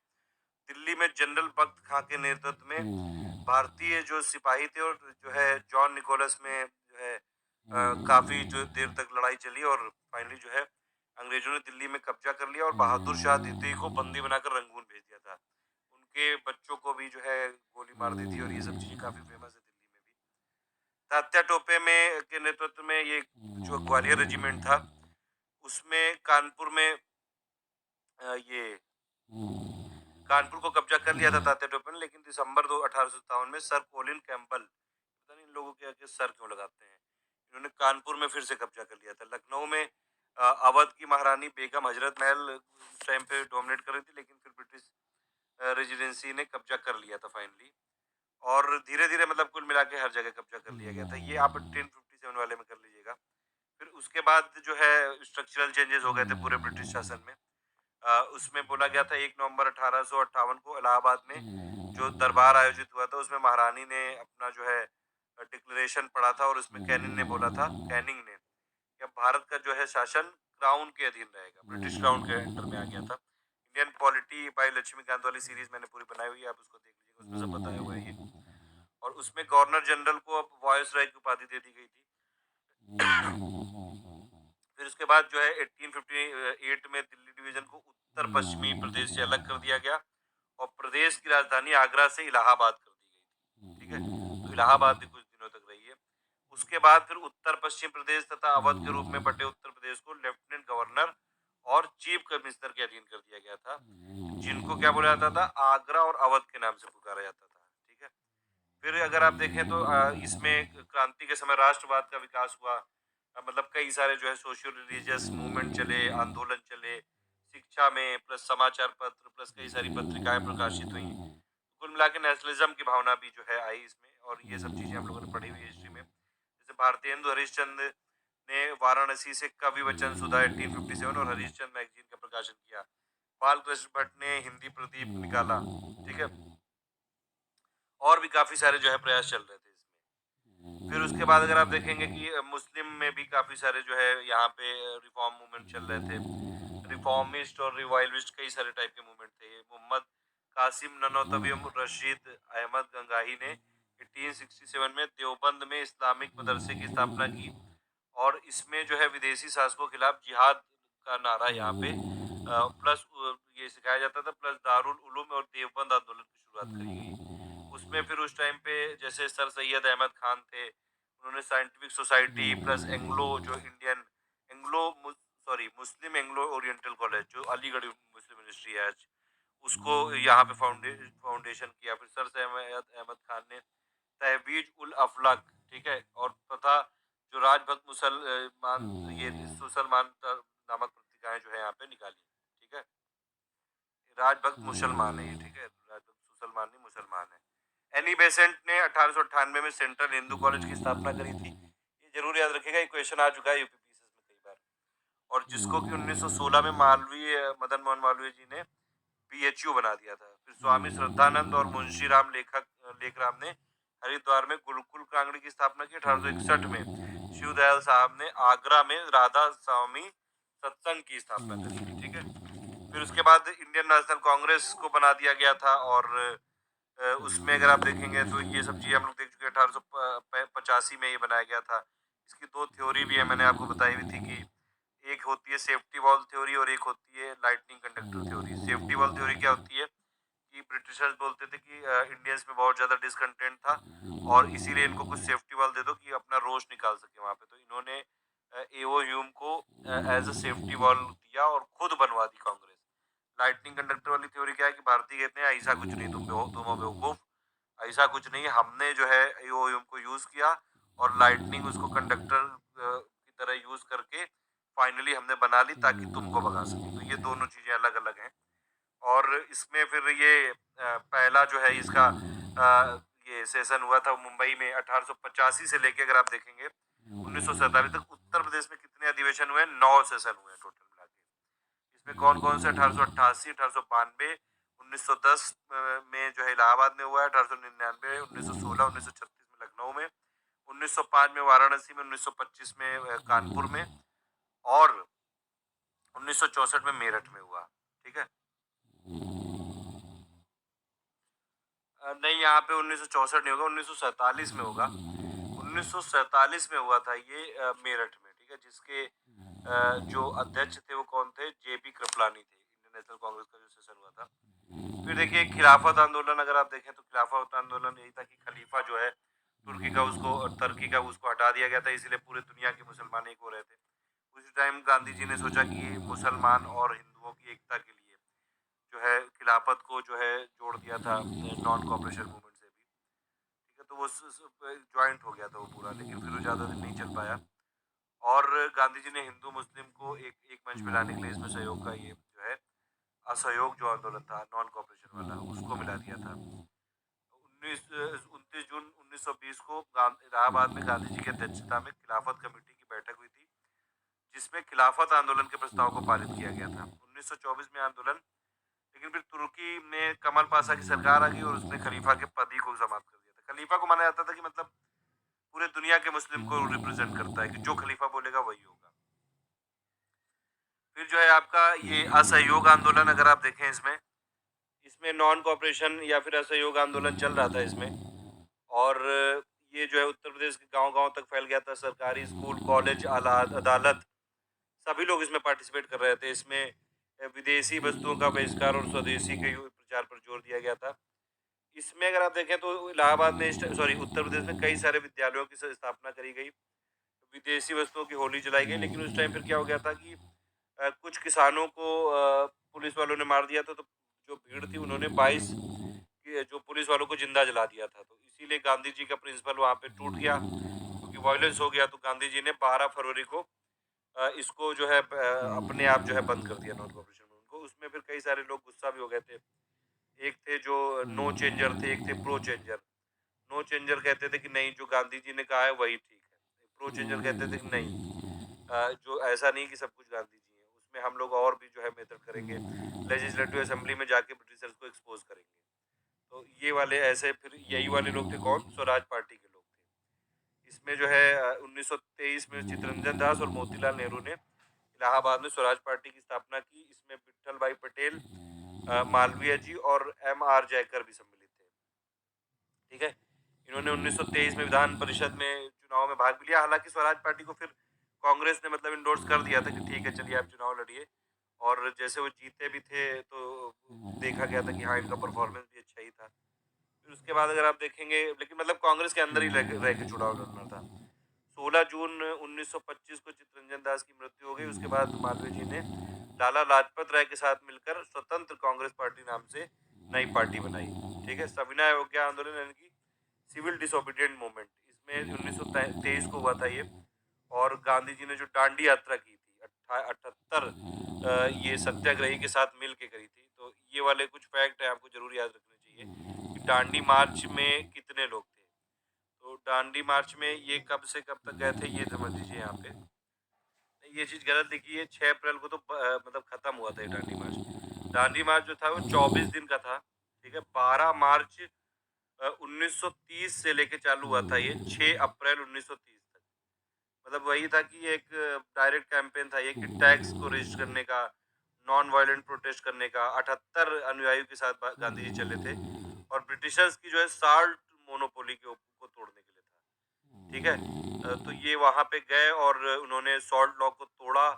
दिल्ली में जनरल बख्त खां के नेतृत्व में भारतीय जो सिपाही थे, और जो है जॉन निकोलस में जो है काफी जो देर तक लड़ाई चली, और फाइनली जो है अंग्रेजों ने दिल्ली में कब्जा कर लिया और बहादुर शाह द्वितीय को बंदी बनाकर रंगून भेज दिया था। उनके बच्चों को भी जो है गोली मार दी थी, और ये सब चीजें काफी फेमस है दिल्ली में भी। तात्या टोपे में के नेतृत्व में ये जो ग्वालियर रेजिमेंट था, उसमें कानपुर में ये कानपुर को कब्जा कर लिया था तात्या टोपे ने। लेकिन दिसंबर 1857 में सर कोलिन कैंपबल, पता नहीं इन लोगों के आगे सर क्यों लगाते हैं, इन्होंने कानपुर में फिर से कब्जा कर लिया था। लखनऊ में अवध की महारानी बेगम हजरत महल उस टाइम पे डोमिनेट कर रही थी, लेकिन फिर ब्रिटिश रेजिडेंसी ने कब्जा कर लिया था फाइनली। और धीरे धीरे मतलब कुल मिला के हर जगह कब्जा कर लिया गया था। ये आप 1057 वाले में कर लीजिएगा। फिर उसके बाद जो है स्ट्रक्चरल चेंजेस हो गए थे पूरे ब्रिटिश शासन में। उसमें बोला गया था 1 नवंबर 1858 को इलाहाबाद में जो दरबार आयोजित हुआ था, उसमें महारानी ने अपना जो है डिक्लेरेशन पढ़ा था, और उसमें कैनिंग ने कि अब भारत का जो है शासन क्राउन के अधीन रहेगा, ब्रिटिश क्राउन के अंडर में आ गया था। इंडियन पॉलिटी बाय लक्ष्मीकांत वाली सीरीज मैंने पूरी बनाई हुई है, आप उसको देख लीजिएगा, उसमें सब बताया हुआ है ये। और उसमें गवर्नर जनरल को अब वॉयस राय की उपाधि दे दी गई थी। फिर उसके बाद जो है 1858 में दिल्ली डिवीजन को उत्तर पश्चिमी प्रदेश से अलग कर दिया गया, और प्रदेश की राजधानी आगरा से इलाहाबाद कर दी गई थी, ठीक है। तो इलाहाबाद भी कुछ दिनों तक रही है। उसके बाद फिर उत्तर पश्चिम प्रदेश तथा अवध के रूप में बटे उत्तर प्रदेश को लेफ्टिनेंट गवर्नर और चीफ कमिश्नर के अधीन कर दिया गया था, जिनको क्या बोला जाता था, आगरा और अवध के नाम से पुकारा जाता था। ठीक है। फिर अगर आप देखें तो इसमें क्रांति के समय राष्ट्रवाद का विकास हुआ। मतलब कई सारे जो है सोशियो रिलीजियस मूवमेंट चले, आंदोलन चले, शिक्षा में प्लस समाचार पत्र प्लस कई सारी पत्रिकाएं प्रकाशित हुई। कुल मिला के नेशनलिज्म की भावना भी जो है आई इसमें, और ये सब चीजें हम लोगों ने पढ़ी हुई है हिस्ट्री में। जैसे भारतेंदु हरिश्चंद्र ने वाराणसी से कवि वचन सुधा 1857 और हरिश्चंद्र मैगजीन का प्रकाशन किया। बाल कृष्ण भट्ट ने हिंदी प्रदीप निकाला। ठीक है। और भी काफी सारे जो है प्रयास चल रहे थे इसमें। फिर उसके बाद अगर आप देखेंगे कि मुस्लिम में भी काफी सारे जो है यहाँ पे रिफॉर्म मूवमेंट चल रहे थे। रिफॉर्मिस्ट और रिवाइवलिस्ट कई सारे टाइप के मूवमेंट थे। मोहम्मद कासिम ननौतवी और रशीद अहमद गंगाही ने 1867 में देवबंद में इस्लामिक मदरसे की स्थापना की, और इसमें जो है विदेशी शासकों के खिलाफ जिहाद का नारा यहाँ पे प्लस ये सिखाया जाता था, प्लस दारुल उलूम और देवबंद आंदोलन की शुरुआत करी गई। उसमें फिर उस टाइम पे जैसे सर सैयद अहमद खान थे, उन्होंने साइंटिफिक सोसाइटी प्लस एंग्लो जो इंडियन एंग्लो सॉरी मुस्लिम एंग्लो ओरिएंटल कॉलेज जो अलीगढ़ मुस्लिम यूनिवर्सिटी है आज, उसको यहाँ पे फाउंडेशन किया। फिर सर सैयद अहमद खान ने तहवीज उल अफलाक, ठीक है, और तथा जो राजभक्त मुसलमान ये सुसलमान नामक पत्रिकाएं जो है यहाँ पे निकाली। ठीक है। राजभक्त मुसलमान है ये। ठीक है। राजभक्त मुसलमान नहीं, मुसलमान है। एनी बेसेंट ने 1898 में सेंट्रल हिंदू कॉलेज की स्थापना करी थी। ये जरूर याद रखिएगा, ये क्वेश्चन आ चुका है यूपीपीसीएस में कई बार। और जिसको कि 1916 में मालवीय मदन मोहन मालवीय जी ने बीएचयू बना दिया था। फिर स्वामी श्रद्धानंद और मुंशी राम लेखराम ने हरिद्वार में गुरुकुल कांगड़ी की स्थापना की। 1861 में शिवदयाल साहब ने आगरा में राधा स्वामी सत्संग की स्थापना करी थी। ठीक है। फिर उसके बाद इंडियन नेशनल कांग्रेस को बना दिया गया था, और उसमें अगर आप देखेंगे तो ये सब चीज़ें हम लोग देख चुके हैं। 1885 में ये बनाया गया था। इसकी दो थ्योरी भी है, मैंने आपको बताई हुई थी कि एक होती है सेफ्टी वॉल थ्योरी और एक होती है lightning conductor theory. Safety wall theory क्या होती है कि ब्रिटिशर्स बोलते थे कि इंडियंस में बहुत ज़्यादा डिसकंटेंट था, और इसीलिए इनको कुछ सेफ्टी वॉल दे दो कि अपना रोष निकाल सके वहाँ पे। तो इन्होंने एओ ह्यूम को एज अ सेफ्टी वॉल दिया और खुद बनवा दी कांग्रेस। लाइटनिंग कंडक्टर वाली थ्योरी क्या है कि भारतीय कहते हैं ऐसा कुछ नहीं, तुम हो बेवकूफ, ऐसा कुछ नहीं, हमने जो है एओ ह्यूम को यूज किया और लाइटनिंग उसको कंडक्टर की तरह यूज करके फाइनली हमने बना ली ताकि तुमको भगा सके। तो ये दोनों चीजें अलग अलग हैं। और इसमें फिर ये पहला जो है इसका ये सेशन हुआ था मुंबई में 1885 से लेके, अगर आप देखेंगे 1947 तक उत्तर प्रदेश में कितने अधिवेशन हुए? 9 सेशन हुए टोटल मिला के। इसमें कौन कौन से? 1888, 1892, 1910 में जो है इलाहाबाद में हुआ है, 1899, 1916, 1936 में लखनऊ में, 1905 में वाराणसी में, 1925 में कानपुर में, और 1964 में मेरठ में हुआ। ठीक है। नहीं, यहाँ पे 1964 नहीं होगा, 1947 में होगा। 1947 में हुआ था ये मेरठ में। ठीक है। जिसके जो अध्यक्ष थे वो कौन थे? जेपी कृपलानी थे। इंडियन नेशनल कांग्रेस का जो सेशन हुआ था। फिर देखिए खिलाफत आंदोलन, अगर आप देखें तो खिलाफत आंदोलन यही था कि खलीफा जो है तुर्की का उसको हटा दिया गया था, इसीलिए पूरे दुनिया के मुसलमान एक हो रहे थे। उसी टाइम गांधी जी ने सोचा कि मुसलमान और हिंदुओं की एकता के लिए जो है खिलाफत को जो है जोड़ दिया था नॉन कॉपरेशन मूवमेंट से भी। ठीक है। तो वो ज्वाइंट हो गया था वो पूरा, लेकिन फिर वो ज़्यादा दिन नहीं चल पाया। और गांधी जी ने हिंदू मुस्लिम को एक मंच पे लाने के लिए इसमें सहयोग का ये जो है असहयोग जो आंदोलन था नॉन कॉपरेशन वाला, उसको मिला दिया था। 29 जून 1920 को इलाहाबाद में गांधी जी की अध्यक्षता में खिलाफत कमेटी की बैठक हुई थी, जिसमें खिलाफत आंदोलन के प्रस्ताव को पारित किया गया था। 1924 में आंदोलन, लेकिन फिर तुर्की में कमल पाशा की सरकार आ गई और उसने खलीफा के पद ही को समाप्त कर दिया था। खलीफा को माना जाता था कि मतलब पूरे दुनिया के मुस्लिम को रिप्रेजेंट करता है, कि जो खलीफा बोलेगा वही होगा। फिर जो है आपका ये असहयोग आंदोलन, अगर आप देखें इसमें इसमें नॉन कॉपरेशन या फिर असहयोग आंदोलन चल रहा था इसमें। और ये जो है उत्तर प्रदेश के गांव-गांव तक फैल गया था। सरकारी स्कूल, कॉलेज, अदालत सभी लोग इसमें पार्टिसिपेट कर रहे थे। इसमें विदेशी वस्तुओं का बहिष्कार और स्वदेशी के प्रचार पर जोर दिया गया था। इसमें अगर आप देखें तो इलाहाबाद में सॉरी उत्तर प्रदेश में कई सारे विद्यालयों की स्थापना करी गई, विदेशी वस्तुओं की होली जलाई गई, लेकिन उस टाइम फिर क्या हो गया था कि कुछ किसानों को पुलिस वालों ने मार दिया था, तो जो भीड़ थी उन्होंने 22 जो पुलिस वालों को जिंदा जला दिया था, तो इसीलिए गांधी जी का प्रिंसिपल वहाँ पे टूट गया, क्योंकि वायलेंस हो गया, तो गांधी जी ने 12 फरवरी को इसको जो है अपने आप जो है बंद कर दिया नॉन कॉपरेशन में उनको। उसमें फिर कई सारे लोग गुस्सा भी हो गए थे, एक थे जो नो चेंजर थे, एक थे प्रो चेंजर। नो चेंजर कहते थे कि नहीं, जो गांधी जी ने कहा है वही ठीक है। प्रो चेंजर कहते थे कि नहीं, जो ऐसा नहीं कि सब कुछ गांधी जी हैं, उसमें हम लोग और भी जो है मेथड करेंगे, लेजिस्लेटिव असेंबली में जाके ब्रिटिशर्स को एक्सपोज करेंगे। तो ये वाले ऐसे, फिर यही वाले लोग थे कौन, स्वराज पार्टी के लोग थे। इसमें जो है 1923 में चित्तरंजन दास और मोतीलाल नेहरू ने इलाहाबाद में स्वराज पार्टी की स्थापना की। इसमें विट्ठल भाई पटेल, मालवीय जी और M.R. जयकर भी सम्मिलित थे। ठीक है, इन्होंने 1923 में विधान परिषद में चुनाव में भाग भी लिया। हालांकि स्वराज पार्टी को फिर कांग्रेस ने मतलब इंडोर्स कर दिया था कि ठीक है चलिए आप चुनाव लड़िए, और जैसे वो जीते भी थे तो देखा गया था कि हाँ इनका परफॉर्मेंस भी अच्छा ही था। फिर उसके बाद अगर आप देखेंगे, लेकिन मतलब कांग्रेस के अंदर ही रह के चुनाव लड़ना था। 16 जून 1925 को चित्तरंजन दास की मृत्यु हो गई। उसके बाद मालवीय जी ने लाला लाजपत राय के साथ मिलकर स्वतंत्र कांग्रेस पार्टी नाम से नई पार्टी बनाई। ठीक है, सविनय अवज्ञा आंदोलन यानी कि सिविल डिसोबीडियंट मूवमेंट, इसमें 1923 को हुआ था ये। और गांधी जी ने जो दांडी यात्रा की थी 78 ये सत्याग्रही के साथ मिल के करी थी। तो ये वाले कुछ फैक्ट है आपको जरूर याद रखने चाहिए कि दांडी मार्च में कितने लोग थे। तो दांडी मार्च में ये कब से कब तक गए थे ये समझ लीजिए यहाँ पे। ये चीज गलत लिखी है, 6 अप्रैल को तो मतलब खत्म हुआ था ये दांडी मार्च। दांडी मार्च जो था वो 24 दिन का था। ठीक है, 12 मार्च 1930 से लेके चालू हुआ था ये 6 अप्रैल 1930 तक। मतलब वही था कि एक डायरेक्ट कैंपेन था ये कि टैक्स को रजिस्ट करने का, नॉन वायलेंट प्रोटेस्ट करने का। 78 अनुयायियों के साथ गांधी जी चले थे, और ब्रिटिशर्स की जो है साल्ट मोनोपोली को तोड़ने के लिए था। ठीक है, तो ये वहां पे गए और उन्होंने सॉल्ट लॉ को तोड़ा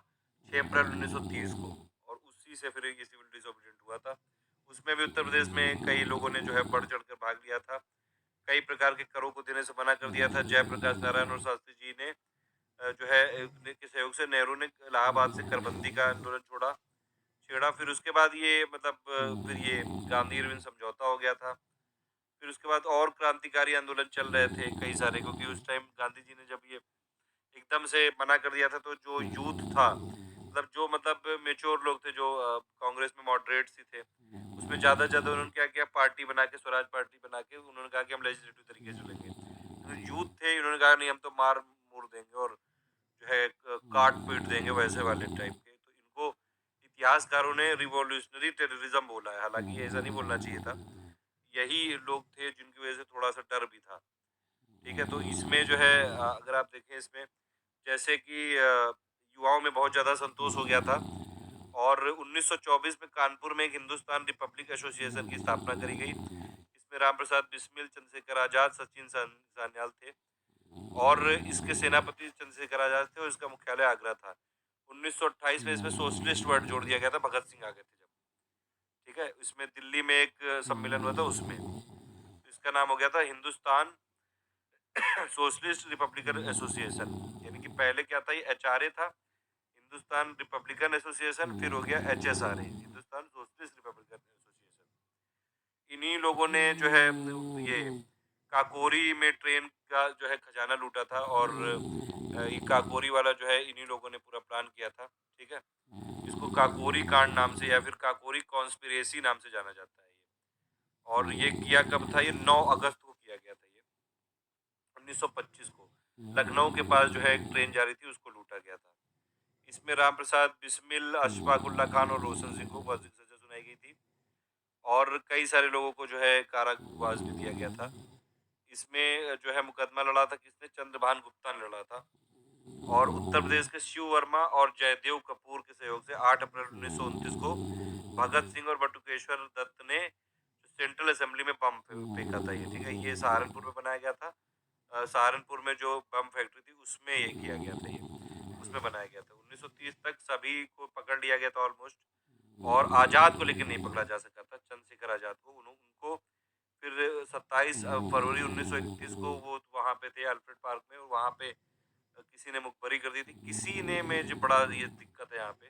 6 अप्रैल 1930 को, और उसी से फिर ये सिविल डिसोबीडियंट हुआ था। उसमें भी उत्तर प्रदेश में कई लोगों ने जो है बढ़ चढ़ कर भाग लिया था। कई प्रकार के करों को देने से मना कर दिया था। जयप्रकाश नारायण और शास्त्री जी ने जो है के सहयोग से नेहरू ने इलाहाबाद से करबंदी का आंदोलन छेड़ा। फिर उसके बाद ये मतलब फिर ये गांधी अरविंद समझौता हो गया था। फिर उसके बाद और क्रांतिकारी आंदोलन चल रहे थे कई सारे, क्योंकि उस टाइम गांधी जी ने जब ये एकदम से मना कर दिया था, तो जो यूथ था, मतलब मेच्योर लोग थे जो कांग्रेस में मॉडरेट्स ही थे, उसमें ज़्यादा से ज़्यादा उन्होंने क्या किया, पार्टी बना के, स्वराज पार्टी बना के उन्होंने कहा कि हम लेजिस्लेटिव तरीके से चलेंगे। यूथ थे, इन्होंने कहा नहीं हम तो मार मूर देंगे और जो है काट पीट देंगे, वैसे वाले टाइप के। तो इनको इतिहासकारों ने रिवॉल्यूशनरी टेररिज्म बोला है, हालांकि ये ऐसा नहीं बोलना चाहिए था। यही लोग थे जिनकी वजह से थोड़ा सा डर भी था। ठीक है, तो इसमें जो है अगर आप देखें इसमें, जैसे कि युवाओं में बहुत ज़्यादा संतोष हो गया था, और 1924 में कानपुर में एक हिंदुस्तान रिपब्लिक एसोसिएशन की स्थापना करी गई। इसमें राम प्रसाद बिस्मिल, चंद्रशेखर आजाद, सचिन सान्याल थे, और इसके सेनापति चंद्रशेखर आजाद थे, और इसका मुख्यालय आगरा था। 1928 में इसमें सोशलिस्ट वर्ड जोड़ दिया गया था, भगत सिंह आ गए थे जब। ठीक है, इसमें दिल्ली में एक सम्मेलन हुआ था, उसमें तो इसका नाम हो गया था हिंदुस्तान सोशलिस्ट रिपब्लिकन एसोसिएशन। यानी कि पहले क्या था, ये HRA था, हिंदुस्तान रिपब्लिकन एसोसिएशन, फिर हो गया HSRA, Hindustan socialist Republican association. इन्हीं लोगों ने जो है ये काकोरी में ट्रेन का जो है खजाना लूटा था, और ये काकोरी वाला जो है इन्हीं लोगों ने पूरा प्लान किया था। ठीक है, इसको काकोरी कांड नाम से या फिर काकोरी कॉन्स्पिरेसी नाम से जाना जाता है ये। और ये किया कब था, ये 9 अगस्त को किया गया था ये, 1925 को। लखनऊ के पास जो है एक ट्रेन जा रही थी, उसको लूटा गया था। इसमें राम प्रसाद बिस्मिल, अशफाक उल्ला खान और रोशन सिंह को फांसी की सजा सुनाई गई थी, और कई सारे लोगों को जो है कारावास भी दिया गया था। इसमें जो है मुकदमा लड़ा था किसने, चंद्रभान गुप्ता ने लड़ा था। और उत्तर प्रदेश के शिव वर्मा और जयदेव कपूर के सहयोग से 8 अप्रैल 1929 को भगत सिंह और बटुकेश्वर दत्त ने सेंट्रल असेंबली में बम फेंका था ये। ठीक है, ये सहारनपुर में बनाया गया था। सहारनपुर में जो बम फैक्ट्री थी उसमें ये किया गया था ये, उसमें बनाया गया था। 1930 तक सभी को पकड़ लिया गया था ऑलमोस्ट, और आज़ाद को लेकिन नहीं पकड़ा जा सका था, चंद्रशेखर आज़ाद को। उनको फिर 27 फरवरी 1931 को वो वहाँ पे थे अल्फ्रेड पार्क में, और वहाँ पे किसी ने मुखबरी कर दी थी। किसी ने में जो बड़ा ये दिक्कत है यहाँ पे,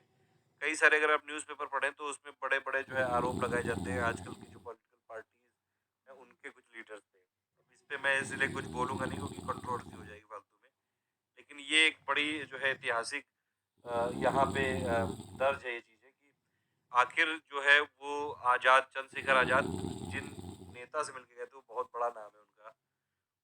कई सारे अगर आप न्यूज़पेपर पढ़ें तो उसमें बड़े-बड़े जो है आरोप लगाए जाते हैं आजकल की जो पॉलिटिकल पार्टीज़ हैं उनके कुछ लीडर्स पे। अब इस पे मैं इसलिए कुछ बोलूँगा नहीं क्योंकि कंट्रोवर्सी हो जाएगी फालतू में। लेकिन ये एक बड़ी जो है ऐतिहासिक यहाँ पे दर्ज है ये चीज़ें कि आखिर जो है वो आज़ाद चंद्रशेखर आज़ाद जिन नेता से मिलके गए थे वो बहुत बड़ा नाम है उनका।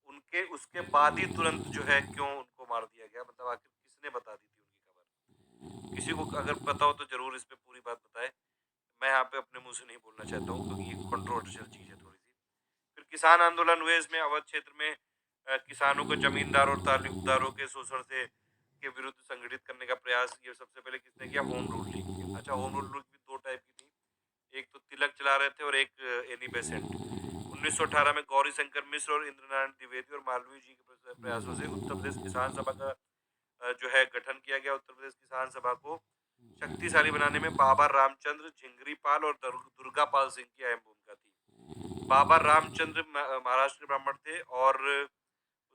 उनके उसके बाद ही तुरंत जो है क्यों उनको मार दिया गया, मतलब आखिर किसने बता दी थी उनकी खबर? किसी को अगर पता हो तो ज़रूर इस पे पूरी बात बताएँ। मैं यहाँ पे अपने मुँह से नहीं बोलना चाहता हूँ क्योंकि ये कंट्रोवर्शियल चीज़ है थोड़ी-सी। फिर किसान आंदोलन हुए, इसमें अवध क्षेत्र में किसानों को जमींदार और तालुकदारों के शोषण से के विरुद्ध संगठित करने का प्रयास ये सबसे पहले किसने किया? Home rule league. अच्छा, होम रूल लीग भी 2 टाइप की थी। एक तो तिलक चला रहे थे और एक एनी बेसेंट। 1918 में गौरीशंकर मिश्र और इंद्रनारायण द्विवेदी और मालवीय जी के प्रयासों से उत्तर प्रदेश किसान सभा का जो है गठन किया गया। उत्तर प्रदेश किसान सभा को शक्तिशाली बनाने में बाबा रामचंद्र, झिंगरीपाल और दुर्गापाल सिंह की अहम भूमिका थी। बाबा रामचंद्र महाराष्ट्र के ब्राह्मण थे, और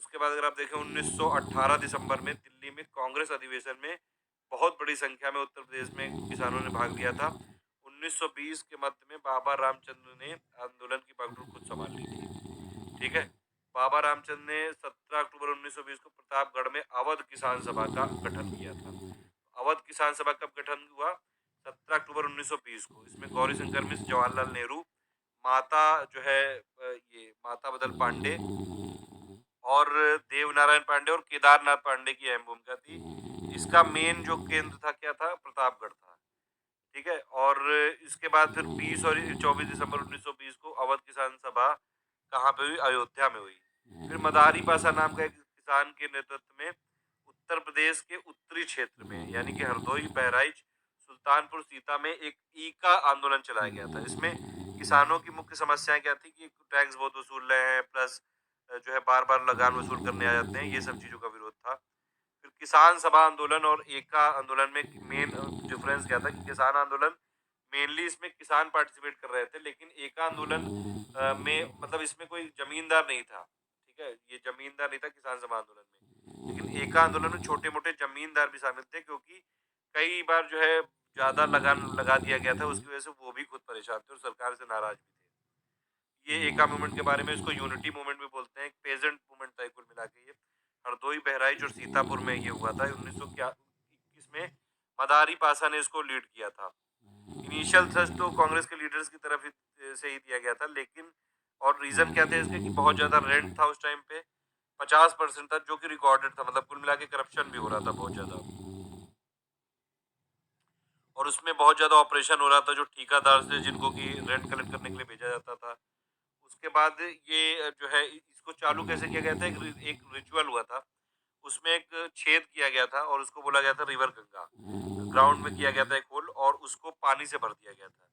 उसके बाद अगर आप देखें 1918 दिसंबर में दिल्ली में कांग्रेस अधिवेशन में बहुत बड़ी संख्या में उत्तर प्रदेश में किसानों ने भाग लिया था। 1920 के मध्य में बाबा रामचंद्र ने आंदोलन की पकड़ खुद संभाल ली थी। ठीक है। बाबा रामचंद्र ने 17 अक्टूबर 1920 को प्रतापगढ़ में अवध किसान सभा का गठन किया था। अवध किसान सभा कब गठन हुआ? 17 अक्टूबर 1920 को। इसमें गौरीशंकर मिश्र, जवाहरलाल नेहरू, माता जो है ये माता बदल पांडे और देवनारायण पांडे और केदारनाथ पांडे की अहम भूमिका थी। इसका मेन जो केंद्र था क्या था? प्रतापगढ़ था। ठीक है। और इसके बाद फिर 20 और 24 दिसंबर 1920 को अवध किसान सभा कहाँ पे हुई? अयोध्या में हुई। फिर मदारी पासा नाम का एक किसान के नेतृत्व में उत्तर प्रदेश के उत्तरी क्षेत्र में यानी कि हरदोई, बहराइच, सुल्तानपुर, सीता में एक ईका आंदोलन चलाया गया था। इसमें किसानों की मुख्य समस्याएं क्या थी कि टैक्स बहुत वसूल रहे हैं, प्लस जो है बार बार लगान वसूल करने आ जाते हैं, ये सब चीजों का विरोध था। फिर किसान सभा आंदोलन और एका आंदोलन में मेन डिफरेंस क्या था कि किसान आंदोलन मेनली इसमें किसान पार्टिसिपेट कर रहे थे, लेकिन एका आंदोलन में मतलब इसमें कोई जमींदार नहीं था। ठीक है, ये जमींदार नहीं था किसान सभा आंदोलन में, लेकिन एका आंदोलन में छोटे मोटे जमींदार भी शामिल थे, क्योंकि कई बार जो है ज्यादा लगान लगा दिया गया था, उसकी वजह से वो भी खुद परेशान थे और सरकार से नाराज भी थे। ये एका मूवमेंट के बारे में, इसको यूनिटी मूवमेंट भी बोलते हैं, एक पेजेंट मूवमेंट था कुल मिला के ये। हरदोई, बहराइच और सीतापुर में ये हुआ था 1921 में। मदारी पासा ने इसको लीड किया था। इनिशियल थ्रस्ट तो कांग्रेस के लीडर्स की तरफ से ही दिया गया था, लेकिन और रीजन क्या थे इसके कि बहुत ज्यादा रेंट था उस टाइम पे। 50% था जो कि रिकॉर्डेड था, मतलब कुल मिला के करप्शन भी हो रहा था बहुत ज्यादा, और उसमें बहुत ज्यादा ऑपरेशन हो रहा था जो ठेकेदार से जिनको कि रेंट कलेक्ट करने के लिए भेजा जाता था। उसके बाद ये जो है इसको चालू कैसे किया गया था? एक रिचुअल हुआ था। उसमें एक छेद किया गया था और उसको बोला गया था रिवर गंगा। ग्राउंड में किया गया था एक होल और उसको पानी से भर दिया गया था।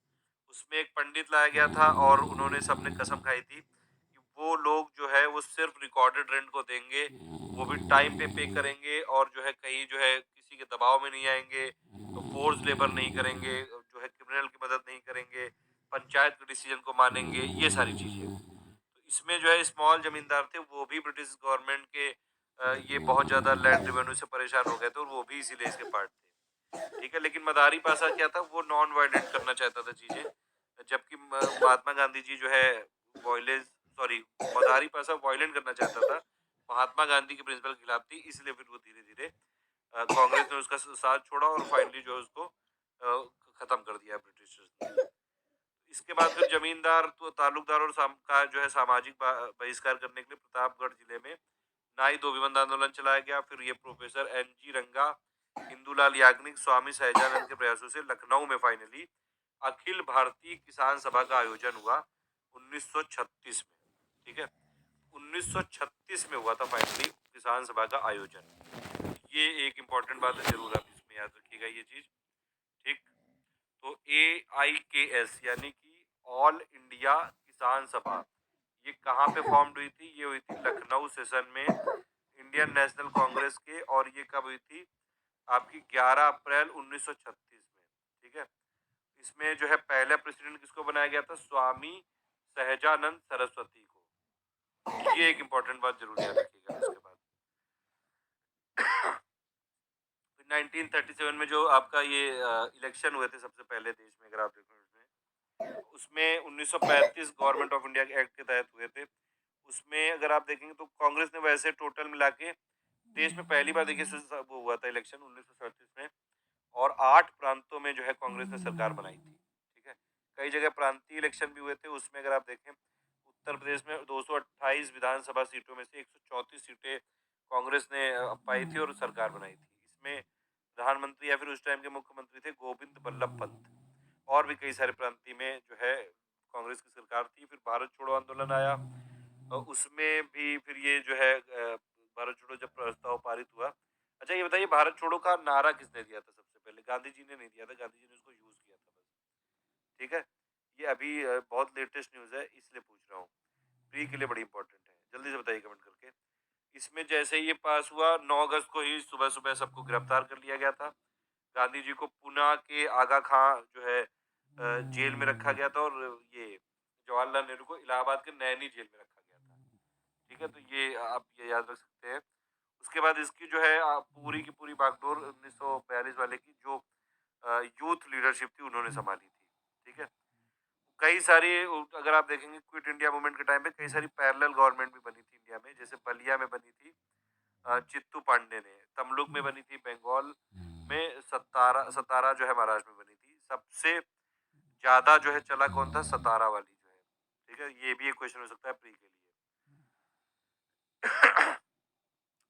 उसमें एक पंडित लाया गया था और उन्होंने सबने कसम खाई थी कि वो लोग जो है वो सिर्फ रिकॉर्डेड रेंट को देंगे, वो भी टाइम पे करेंगे, और जो है कहीं जो है किसी के दबाव में नहीं आएंगे, तो फोर्स लेबर नहीं करेंगे, जो है क्रिमिनल की मदद नहीं करेंगे, पंचायत के डिसीजन को मानेंगे, ये सारी चीजें। तो इसमें जो है स्मॉल जमींदार थे वो भी ब्रिटिश गवर्नमेंट के ये बहुत ज्यादा लैंड रेवेन्यू से परेशान हो गए थे और वो भी इसीलिए इसके पार्ट थे। ठीक है, लेकिन मदारी पासा क्या था? वो नॉन वायलेंट करना चाहता था चीजें, जबकि महात्मा गांधी जी जो है वायलेंस सॉरी मदारी पासा वायलेंट करना चाहता था, महात्मा गांधी के प्रिंसिपल के खिलाफ थी, इसलिए फिर वो धीरे धीरे कांग्रेस ने उसका साथ छोड़ा और फाइनली जो है उसको खत्म कर दिया ब्रिटिशर्स ने। इसके बाद फिर जमींदार तो तालुकदार और का जो है सामाजिक बहिष्कार करने के लिए प्रतापगढ़ जिले में नाई धोबीबंद आंदोलन चलाया गया। फिर ये प्रोफेसर NG रंगा, इंदुलाल याग्निक, स्वामी सहजानंद के प्रयासों से लखनऊ में फाइनली अखिल भारतीय किसान सभा का आयोजन हुआ 1936 में। ठीक है, 1936 में हुआ था फाइनली किसान सभा का आयोजन। ये एक इम्पॉर्टेंट बात है, जरूर आप इसमें याद रखिएगा ये चीज। ठीक। तो AIKS यानी कि ऑल इंडिया किसान सभा, ये कहाँ पे फॉर्म्ड हुई थी? ये हुई थी लखनऊ सेशन में इंडियन नेशनल कांग्रेस के, और ये कब हुई थी? आपकी 11 अप्रैल 1936 में। ठीक है। इसमें जो है पहला प्रेसिडेंट किसको बनाया गया था? स्वामी सहजानंद सरस्वती को। ये एक इम्पोर्टेंट बात जरूर याद रखिएगा। उसके बाद 1937 में जो आपका ये इलेक्शन हुए थे सबसे पहले देश में, अगर आप देखो उसमें 1935 गवर्नमेंट ऑफ इंडिया एक्ट के तहत हुए थे। उसमें अगर आप देखेंगे तो कांग्रेस ने वैसे टोटल मिला के देश में पहली बार देखिए वो हुआ था इलेक्शन 1937 में, और 8 प्रांतों में जो है कांग्रेस ने सरकार बनाई थी। ठीक है, कई जगह प्रांतीय इलेक्शन भी हुए थे। उसमें अगर आप देखें उत्तर प्रदेश में 228 विधानसभा सीटों में से 134 सीटें कांग्रेस ने पाई थी और सरकार बनाई थी। इसमें प्रधानमंत्री या फिर उस टाइम के मुख्यमंत्री थे गोविंद बल्लभ पंत। और भी कई सारे प्रांतीय में जो है कांग्रेस की सरकार थी। फिर भारत छोड़ो आंदोलन आया, उसमें भी फिर ये जो है भारत छोड़ो जब प्रस्ताव पारित हुआ। अच्छा ये बताइए, भारत छोड़ो का नारा किसने दिया था सबसे पहले? गांधी जी ने नहीं दिया था, गांधी जी ने उसको यूज किया था बस। ठीक है, ये अभी बहुत लेटेस्ट न्यूज है इसलिए पूछ रहा हूँ, प्री के लिए बड़ी इंपॉर्टेंट है। जल्दी से बताइए कमेंट करके। इसमें जैसे ये पास हुआ 9 अगस्त को ही सुबह सुबह सबको गिरफ्तार कर लिया गया था। गांधी जी को पुणे के आगा खां जो है जेल में रखा गया था, और ये जवाहरलाल नेहरू को इलाहाबाद के नैनी जेल में रखा गया था। ठीक है, तो ये आप ये याद रख सकते हैं। उसके बाद इसकी जो है पूरी की पूरी बागडोर 1942 वाले की जो यूथ लीडरशिप थी उन्होंने संभाली थी। ठीक है, कई सारी अगर आप देखेंगे क्विट इंडिया मूवमेंट के टाइम पे कई सारी पैरेलल गवर्नमेंट भी बनी थी इंडिया में। जैसे बलिया में बनी थी चित्तू पांडे ने, तमलुक में बनी थी बंगाल में, सतारा सतारा जो है महाराष्ट्र में बनी थी। सबसे ज्यादा जो है चला कौन था? सतारा वाली जो है। ठीक है, ये भी एक क्वेश्चन हो सकता है प्री के लिए।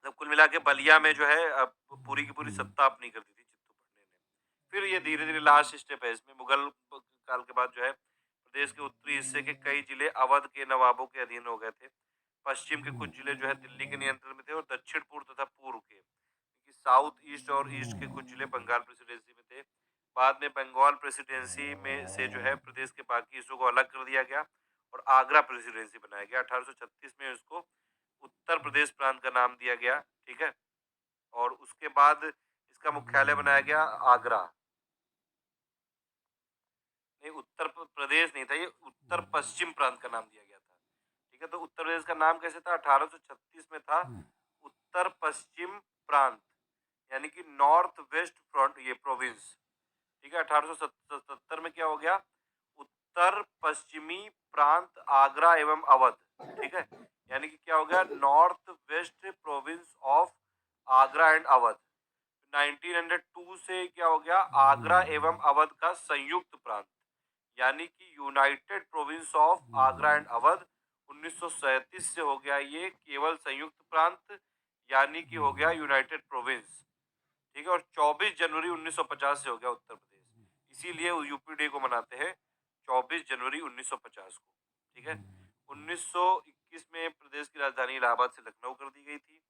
तब कुल मिला के बलिया में जो है अब पूरी की पूरी सत्ता अपनी कर दी थी चित्तू पांडे ने। फिर ये धीरे धीरे लास्ट स्टेप है इसमें, मुगल काल के बाद जो है प्रदेश के उत्तरी हिस्से के कई जिले अवध के नवाबों के अधीन हो गए थे। पश्चिम के कुछ जिले जो है दिल्ली के नियंत्रण में थे, और दक्षिण पूर्व तथा पूर्व के साउथ ईस्ट और ईस्ट के कुछ जिले बंगाल प्रेसिडेंसी में थे। बाद में बंगाल प्रेसिडेंसी में से जो है प्रदेश के बाकी हिस्सों को अलग कर दिया गया और आगरा प्रेसिडेंसी बनाया गया। 1836 में उसको उत्तर प्रदेश प्रांत का नाम दिया गया। ठीक है, और उसके बाद इसका मुख्यालय बनाया गया आगरा। नहीं, उत्तर प्रदेश नहीं था, ये उत्तर पश्चिम प्रांत का नाम दिया गया था। ठीक है, तो उत्तर प्रदेश का नाम कैसे था? 1836 में था उत्तर पश्चिम प्रांत, यानी कि नॉर्थ वेस्ट फ्रंट ये प्रोविंस। ठीक है, 1877 में क्या हो गया? उत्तर पश्चिमी प्रांत आगरा एवं अवध। ठीक है, यानी कि क्या हो गया? North west province of Agra and Awadh. 1902 से क्या हो गया? आगरा एवं अवध का संयुक्त प्रांत, यानी कि United province of Agra and Awadh. 1937 से हो गया ये केवल संयुक्त प्रांत, यानी कि हो गया यूनाइटेड प्रोविंस। ठीक है, और 24 जनवरी 1950 से हो गया उत्तर प्रदेश। इसीलिए यूपी डे को मनाते हैं 24 जनवरी 1950 को। ठीक है, 1921 में प्रदेश की राजधानी इलाहाबाद से लखनऊ कर दी गई थी।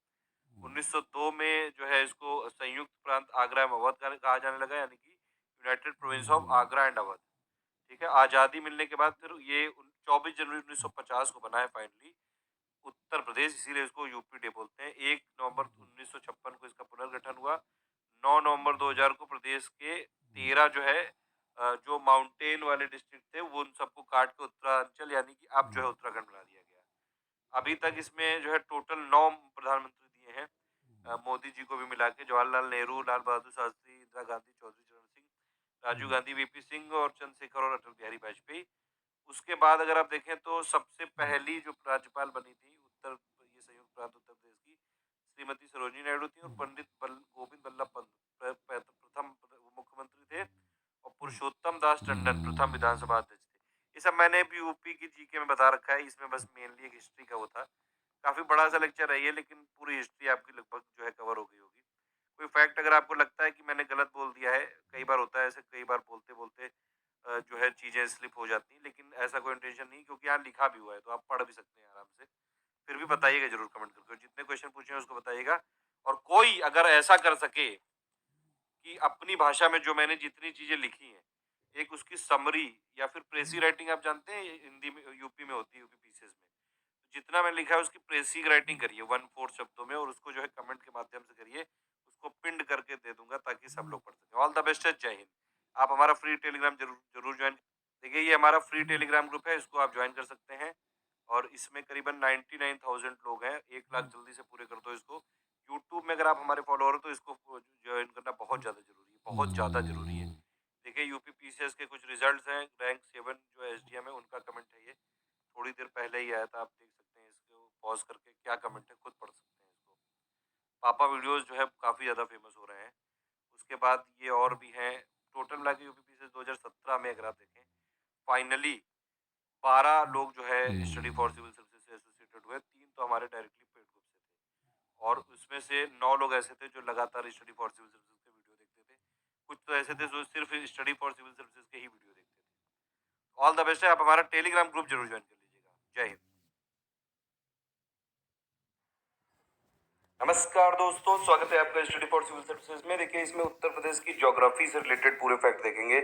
1902 में जो है इसको संयुक्त प्रांत आगरा एवं अवध कहा जाने लगा, यानी कि United province of Agra and Awadh. ठीक है, आज़ादी मिलने के बाद फिर ये 24 जनवरी 1950 को बना है फाइनली उत्तर प्रदेश, इसीलिए इसको यूपी डे बोलते हैं। 1 नवंबर 1956 को इसका पुनर्गठन हुआ। 9 नवंबर 2000 को प्रदेश के 13 जो है जो माउंटेन वाले डिस्ट्रिक्ट थे वो उन सबको काट के उत्तरांचल यानी कि अब जो है उत्तराखंड बना दिया गया। अभी तक इसमें जो है टोटल 9 प्रधानमंत्री दिए हैं मोदी जी को भी मिला के। जवाहरलाल नेहरू, लाल बहादुर शास्त्री, इंदिरा गांधी, चौधरी चरण सिंह, राजीव गांधी, वीपी सिंह और चंद्रशेखर और अटल बिहारी वाजपेयी। उसके बाद अगर आप देखें तो सबसे पहली जो राज्यपाल बनी थी उत्तर ये संयुक्त प्रांत उत्तर प्रदेश की, श्रीमती सरोजिनी नायडू थी, और पंडित गोविंद बल्लभ पंत प्रथम मुख्यमंत्री थे, और पुरुषोत्तम दास टंडन प्रथम विधानसभा अध्यक्ष थे। ये सब मैंने भी यूपी की जीके में बता रखा है, इसमें बस मेनली एक हिस्ट्री का वो था। काफी बड़ा सा लेक्चर है ये, लेकिन पूरी हिस्ट्री आपकी लगभग जो है कवर हो गई होगी। कोई फैक्ट अगर आपको लगता है कि मैंने गलत बोल दिया है, कई बार होता है ऐसे, कई बार बोलते बोलते जो है चीजें स्लिप हो जाती हैं, लेकिन ऐसा कोई इंटेंशन नहीं, क्योंकि यहाँ लिखा भी हुआ है तो आप पढ़ भी सकते हैं आराम से। फिर भी बताइएगा जरूर कमेंट करके, और जितने क्वेश्चन पूछे हैं उसको बताइएगा। और कोई अगर ऐसा कर सके कि अपनी भाषा में जो मैंने जितनी चीजें लिखी हैं एक उसकी समरी या फिर प्रेसी राइटिंग, आप जानते हैं हिंदी में यूपी में होती है, यूपी पीसीएस में, जितना मैंने लिखा है उसकी प्रेसी राइटिंग करिए 1/4 शब्दों में, और उसको जो है कमेंट के माध्यम से करिए। उसको पिंड करके दे दूंगा ताकि सब लोग पढ़ सकें। ऑल द बेस्ट है, जय हिंद। आप हमारा फ्री टेलीग्राम जरूर जरूर ज्वाइन देखिए ये हमारा फ्री टेलीग्राम ग्रुप है, इसको आप ज्वाइन कर सकते हैं और इसमें करीबन 99,000 लोग हैं। 1 लाख जल्दी से पूरे कर दो इसको। यूट्यूब में अगर आप हमारे फॉलोअर हो तो इसको ज्वाइन करना बहुत ज़्यादा ज़रूरी है, बहुत ज़्यादा ज़रूरी है। देखिए यूपी पीसीएस के कुछ रिजल्ट्स हैं, रैंक 7 जो एसडीएम है उनका कमेंट है ये। थोड़ी देर पहले ही आया था, आप देख सकते हैं इसको पॉज़ करके क्या कमेंट है, खुद पढ़ सकते हैं इसको। पापा वीडियोज़ जो है काफ़ी ज़्यादा फेमस हो रहे हैं। उसके बाद ये और भी हैं, टोटल मिला के यूपी पीसीएस 2017 में अगर आप देखें, फाइनली 12 लोग जो है स्टडी फॉर सिविल सर्विसेज से एसोसिएटेड हुए, 3 तो हमारे डायरेक्टली पेड ग्रुप से थे और उसमें से 9 लोग ऐसे थे जो लगातार स्टडी फॉर सिविल सर्विसेज के वीडियो देखते थे। कुछ तो ऐसे थे जो सिर्फ स्टडी फॉर सिविल सर्विसेज के ही वीडियो देखते थे। ऑल द बेस्ट है, आप हमारा टेलीग्राम ग्रुप ज़रूर जॉइन कर लीजिएगा। जय हिंद। नमस्कार दोस्तों, स्वागत है आपका स्टडी फॉर सिविल सर्विसेज में। देखिए इसमें उत्तर प्रदेश की ज्योग्राफी से रिलेटेड पूरे फैक्ट देखेंगे।